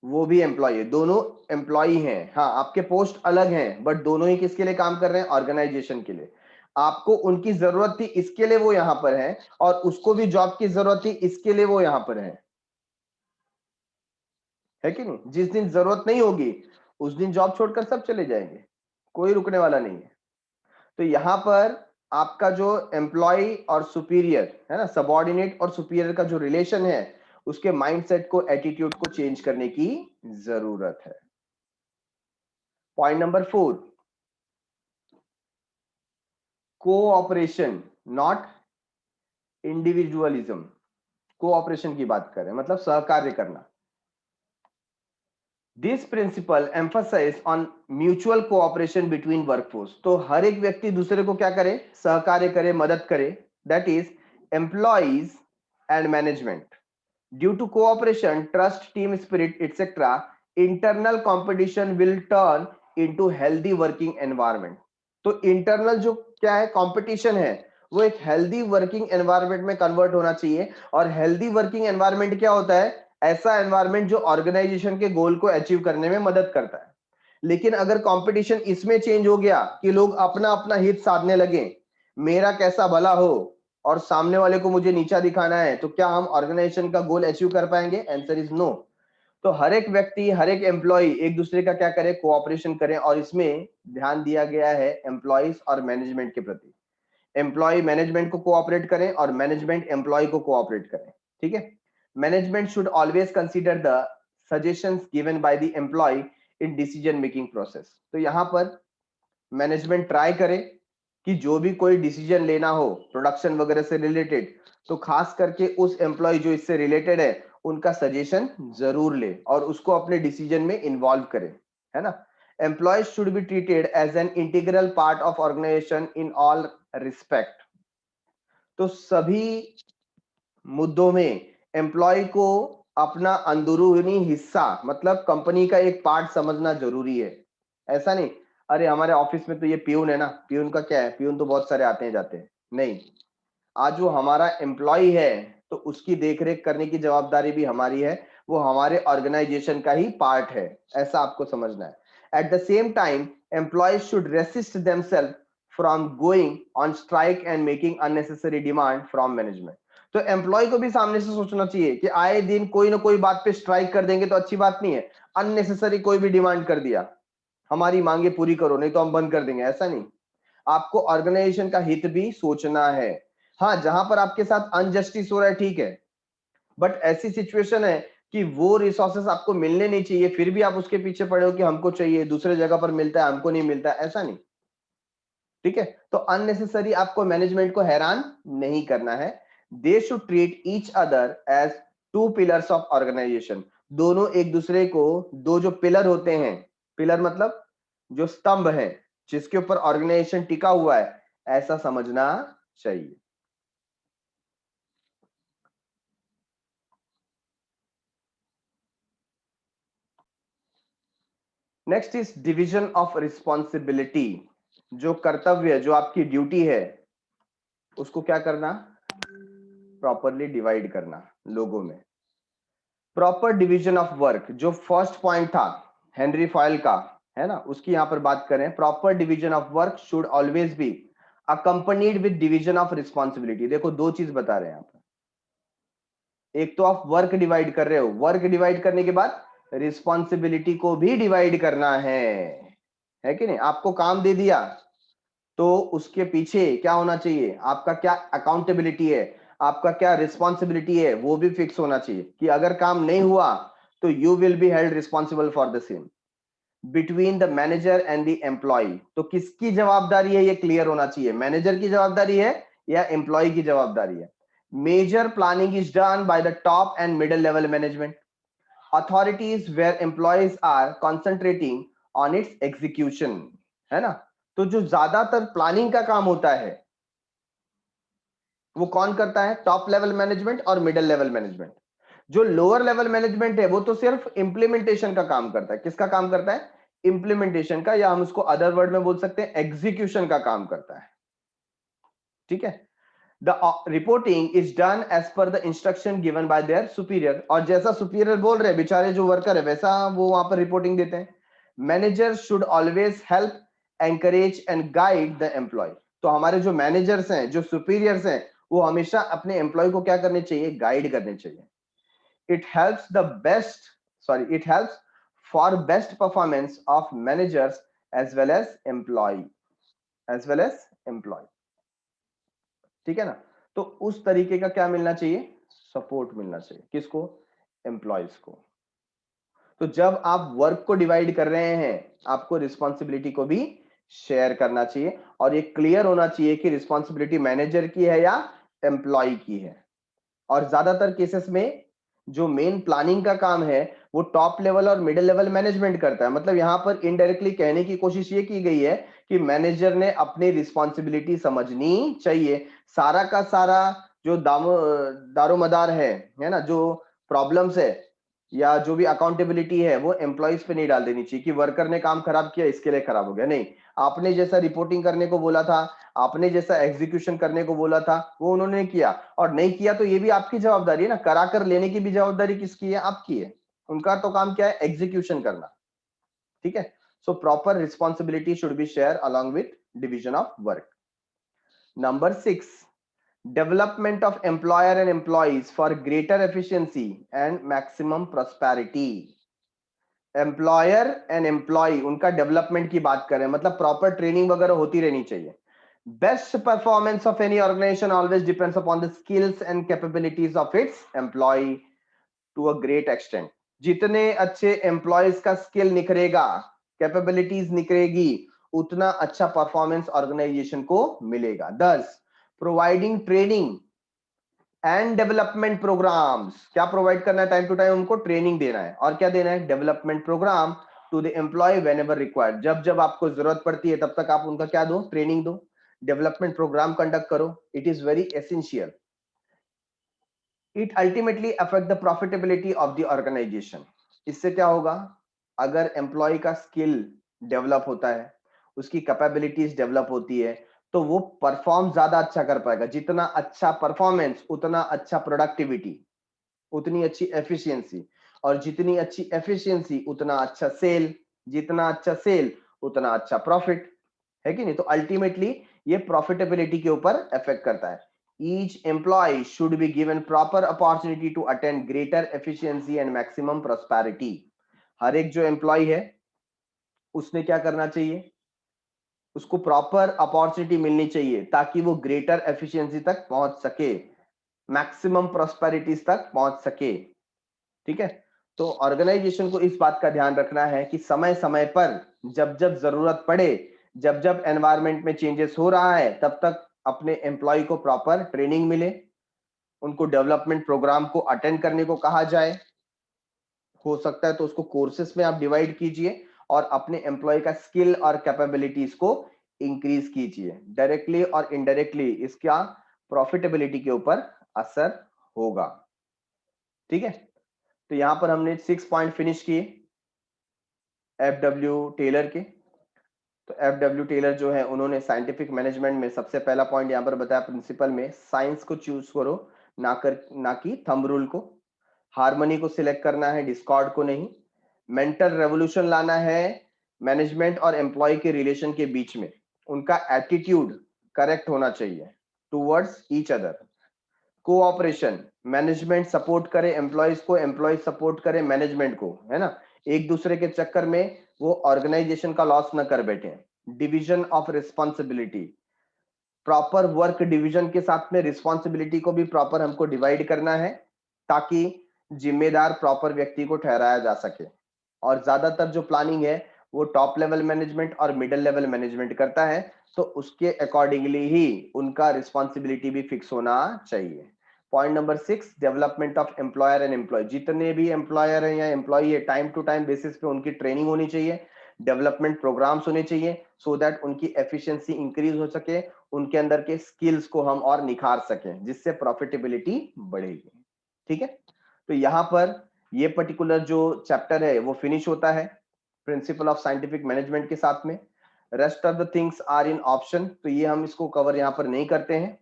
वो भी एम्प्लॉय है, दोनों एम्प्लॉय हैं। हाँ, आपके पोस्ट अलग हैं बट दोनों ही किसके लिए काम कर रहे हैं? ऑर्गेनाइजेशन के लिए। आपको उनकी जरूरत थी इसके लिए वो यहां पर है, और उसको भी जॉब की जरूरत थी इसके लिए वो यहां पर है कि नहीं? जिस दिन जरूरत नहीं होगी उस दिन जॉब छोड़कर सब चले जाएंगे, कोई रुकने वाला नहीं है। तो यहां पर आपका जो एम्प्लॉय और सुपीरियर है ना, सबऑर्डिनेट और सुपीरियर का जो रिलेशन है, उसके माइंडसेट को, एटीट्यूड को चेंज करने की जरूरत है। Point number 4, cooperation not individualism. Cooperation की बात करें मतलब सहकार्य करना। This principle emphasize on mutual cooperation between workforce. तो हर एक व्यक्ति दूसरे को क्या करे? सहकार्य करे, मदद करे। That is employees and management. Due to cooperation, trust, team spirit etcetera, internal competition will turn into healthy working environment. तो इंटरनल जो क्या है, कंपटीशन है, वो एक हेल्दी वर्किंग एनवायरनमेंट में कन्वर्ट होना चाहिए। और हेल्दी वर्किंग एनवायरनमेंट क्या होता है? ऐसा एनवायरनमेंट जो ऑर्गेनाइजेशन के गोल को अचीव करने में मदद करता है। लेकिन अगर कंपटीशन इसमें चेंज हो गया कि लोग अपना अपना हित साधने लगे, मेरा कैसा भला हो और सामने वाले को मुझे नीचा दिखाना है, तो क्या हम ऑर्गेनाइजेशन का गोल अचीव कर पाएंगे? Answer is no. तो हर एक व्यक्ति, हर एक एम्प्लॉय एक दूसरे का क्या करे? कोऑपरेशन करें। और इसमें ध्यान दिया गया है एम्प्लॉयज और मैनेजमेंट के प्रति। एम्प्लॉय मैनेजमेंट को कोऑपरेट करें और मैनेजमेंट एम्प्लॉय को कोऑपरेट करें। ठीक है। Management should always consider the suggestions given by the employee in decision making process. तो यहां पर मैनेजमेंट ट्राई करे कि जो भी कोई डिसीजन लेना हो प्रोडक्शन वगैरह से रिलेटेड, तो खास करके उस एम्प्लॉय जो इससे रिलेटेड है उनका सजेशन जरूर ले और उसको अपने डिसीजन में इन्वॉल्व करे, है ना। Employees should be treated as an integral part of organization in all respect. तो सभी मुद्दों में एम्प्लॉय को अपना अंदरूनी हिस्सा मतलब कंपनी का एक पार्ट समझना जरूरी है। ऐसा नहीं अरे हमारे ऑफिस में तो ये प्यून है ना, प्यून का क्या है, प्यून तो बहुत सारे आते हैं जाते हैं। नहीं, आज वो हमारा एम्प्लॉय है तो उसकी देखरेख करने की जवाबदारी भी हमारी है, वो हमारे ऑर्गेनाइजेशन का ही पार्ट है, ऐसा आपको समझना है। At the same time employees should resist themselves from going on strike and making unnecessary demand from management. तो एम्प्लॉय को भी सामने से सोचना चाहिए कि आए दिन कोई ना कोई बात पे स्ट्राइक कर देंगे तो अच्छी बात नहीं है। अननेसेसरी कोई भी डिमांड कर दिया, हमारी मांगे पूरी करो नहीं तो हम बंद कर देंगे, ऐसा नहीं। आपको ऑर्गेनाइजेशन का हित भी सोचना है। हाँ, जहां पर आपके साथ अनजस्टिस हो रहा है ठीक है, बट ऐसी सिचुएशन है कि वो रिसोर्सेस आपको मिलने नहीं चाहिए, फिर भी आप उसके पीछे पड़े हो कि हमको चाहिए, दूसरे जगह पर मिलता है हमको नहीं मिलता, ऐसा नहीं। ठीक है। तो अननेसेसरी आपको मैनेजमेंट को हैरान नहीं करना है। They should treat each other as two pillars of organization. दोनों एक दूसरे को, दो जो पिलर होते हैं, पिलर मतलब जो स्तंभ है जिसके ऊपर ऑर्गेनाइजेशन टिका हुआ है, ऐसा समझना चाहिए। Next is division of responsibility. जो कर्तव्य, जो आपकी ड्यूटी है, उसको क्या करना? प्रॉपरली डिवाइड करना लोगों में। प्रॉपर डिवीजन ऑफ वर्क, जो फर्स्ट पॉइंट था हेनरी फॉयल का, है ना, उसकी यहां पर बात करें। Proper division of work should always be accompanied with division of responsibility. देखो दो चीज बता रहे हैं यहां पर। एक तो आप वर्क डिवाइड कर रहे हो, वर्क डिवाइड करने के बाद रिस्पॉन्सिबिलिटी को भी डिवाइड करना है कि नहीं? आपको काम दे दिया तो उसके पीछे क्या होना चाहिए, आपका क्या अकाउंटेबिलिटी है, आपका क्या रिस्पॉन्सिबिलिटी है, वो भी फिक्स होना चाहिए कि अगर काम नहीं हुआ तो you will be held responsible for the same. Between the manager and the employee, तो किसकी जवाबदारी है ये क्लियर होना चाहिए, मैनेजर की जवाबदारी है या एम्प्लॉय की जवाबदारी है। Major planning is done by the top and middle level management. authorities where employees are concentrating on its execution, है ना। तो जो ज्यादातर प्लानिंग का काम होता है वो कौन करता है, टॉप लेवल मैनेजमेंट और मिडिल लेवल मैनेजमेंट। जो लोअर लेवल मैनेजमेंट है वो तो सिर्फ इंप्लीमेंटेशन का काम करता है। किसका काम करता है, इंप्लीमेंटेशन का, या हम उसको अदर वर्ड में बोल सकते हैं एग्जीक्यूशन का काम करता है, ठीक है। The reporting is done as per the instruction given by their superior, और जैसा सुपीरियर बोल रहे हैं बेचारे जो वर्कर है वैसा वो वहां पर रिपोर्टिंग देते हैं। Manager should always help, encourage and guide the employee. तो हमारे जो मैनेजर्स हैं, जो सुपीरियर्स हैं, वो हमेशा अपने एम्प्लॉय को क्या करने चाहिए, गाइड करने चाहिए। It helps the best, sorry, it helps for best performance of managers as well as employee, as well as employee, ठीक है ना। तो उस तरीके का क्या मिलना चाहिए, सपोर्ट मिलना चाहिए, किसको, एम्प्लॉयज को। तो जब आप वर्क को डिवाइड कर रहे हैं आपको रिस्पॉन्सिबिलिटी को भी शेयर करना चाहिए, और ये क्लियर होना चाहिए कि रिस्पॉन्सिबिलिटी मैनेजर की है या एम्प्लॉय की है। और ज्यादातर केसेस में जो मेन प्लानिंग का काम है वो टॉप लेवल और मिडिल लेवल मैनेजमेंट करता है। मतलब यहां पर इनडायरेक्टली कहने की कोशिश ये की गई है कि मैनेजर ने अपनी रिस्पॉन्सिबिलिटी समझनी चाहिए। सारा का सारा जो दारोमदार है ना, जो प्रॉब्लम्स है या जो भी अकाउंटेबिलिटी है वो एम्प्लॉइज पे नहीं डाल देनी चाहिए कि वर्कर ने काम खराब किया इसके लिए खराब हो गया। नहीं, आपने जैसा रिपोर्टिंग करने को बोला था, आपने जैसा एग्जीक्यूशन करने को बोला था वो उन्होंने किया, और नहीं किया तो ये भी आपकी जवाबदारी है ना, करा कर लेने की भी जवाबदारी किसकी है, आपकी है। उनका तो काम क्या है, एग्जीक्यूशन करना, ठीक है। So proper responsibility should be share along with division of work. Number 6, development of employer and employees for greater efficiency and maximum prosperity। Employer and employee उनका डेवलपमेंट की बात करें, मतलब प्रॉपर ट्रेनिंग वगैरह होती रहनी चाहिए। Best performance of any organization always depends upon the skills and capabilities of its employee to a great extent. जितने अच्छे एम्प्लॉयज का स्किल निखरेगा, कैपेबिलिटीज निखरेगी, उतना अच्छा परफॉर्मेंस ऑर्गेनाइजेशन को मिलेगा। दस, providing training and development programs, क्या प्रोवाइड करना है, टाइम टू टाइम उनको ट्रेनिंग देना है, और क्या देना है, development program to the employee whenever required. जब जब आपको जरूरत पड़ती है तब तक आप उनका क्या दो, ट्रेनिंग दो, डेवलपमेंट प्रोग्राम कंडक्ट करो। It is very essential. It ultimately affect the profitability of the organization. इससे क्या होगा, अगर एम्प्लॉय का स्किल डेवलप होता है, उसकी कैपेबिलिटीज डेवलप होती है, तो वो परफॉर्म ज्यादा अच्छा कर पाएगा। जितना अच्छा परफॉर्मेंस उतना अच्छा प्रोडक्टिविटी, उतनी अच्छी एफिशिएंसी, और जितनी एफिशिएंसी उतना अच्छा सेल, जितना अच्छा सेल उतना अच्छा प्रॉफिट, है कि नहीं। तो अल्टीमेटली ये प्रॉफिटेबिलिटी के ऊपर इफेक्ट करता है। Each employee should be given proper opportunity to attend greater efficiency and maximum prosperity. हर एक जो एम्प्लॉय है उसने क्या करना चाहिए, उसको प्रॉपर अपॉर्चुनिटी मिलनी चाहिए ताकि वो ग्रेटर एफिशिएंसी तक पहुंच सके, मैक्सिमम प्रॉस्पेरिटीज तक पहुंच सके, ठीक है। तो ऑर्गेनाइजेशन को इस बात का ध्यान रखना है कि समय समय पर जब जब जरूरत पड़े, जब जब एनवायरनमेंट में चेंजेस हो रहा है, तब तक अपने एम्प्लॉय को प्रॉपर ट्रेनिंग मिले, उनको डेवलपमेंट प्रोग्राम को अटेंड करने को कहा जाए। हो सकता है तो उसको कोर्सेस में आप डिवाइड कीजिए और अपने एम्प्लॉय का स्किल और कैपेबिलिटीज को इंक्रीज कीजिए। डायरेक्टली और इनडायरेक्टली इसका प्रॉफिटेबिलिटी के ऊपर असर होगा, ठीक है। तो यहां पर हमने 6 पॉइंट फिनिश किए एफडब्ल्यू टेलर के। तो एफडब्ल्यू टेलर जो है उन्होंने साइंटिफिक मैनेजमेंट में सबसे पहला पॉइंट यहां पर बताया, प्रिंसिपल में साइंस को चूज करो, ना कि थंब रूल को। हार्मनी को सिलेक्ट करना है, डिस्कॉर्ड को नहीं। मेंटल रेवोल्यूशन लाना है मैनेजमेंट और एम्प्लॉय के रिलेशन के बीच में, उनका एटीट्यूड करेक्ट होना चाहिए towards each other. Cooperation, management support करे एम्प्लॉयज को, एम्प्लॉय सपोर्ट करे मैनेजमेंट को, है ना। एक दूसरे के चक्कर में वो ऑर्गेनाइजेशन का लॉस न कर बैठे। Division of responsibility, proper work division के साथ में रिस्पॉन्सिबिलिटी को भी प्रॉपर हमको डिवाइड करना है ताकि जिम्मेदार प्रॉपर व्यक्ति को ठहराया जा सके। और ज्यादातर जो प्लानिंग है वो टॉप लेवल मैनेजमेंट और मिडिल लेवल मैनेजमेंट करता है, तो उसके अकॉर्डिंगली ही उनका रिस्पॉन्सिबिलिटी भी फिक्स होना चाहिए। Point number 6, development of employer and employee. जितने भी एम्प्लॉयर हैं या एम्प्लॉय है, टाइम टू टाइम बेसिस पे उनकी ट्रेनिंग होनी चाहिए, डेवलपमेंट प्रोग्राम्स होने चाहिए, सो दैट उनकी एफिशिएंसी इंक्रीज हो सके, उनके अंदर के स्किल्स को हम और निखार सकें, जिससे प्रॉफिटेबिलिटी बढ़ेगी। ठीक है, तो यहाँ पर ये पर्टिकुलर जो चैप्टर है वो फिनिश होता है प्रिंसिपल ऑफ साइंटिफिक मैनेजमेंट के साथ में। Rest of the things are in option, तो ये हम इसको कवर यहाँ पर नहीं करते हैं।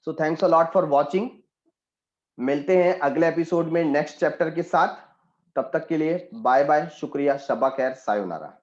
So thanks a lot for watching. मिलते हैं अगले एपिसोड में नेक्स्ट चैप्टर के साथ। तब तक के लिए बाय बाय, शुक्रिया, शबा खैर, सायोनारा।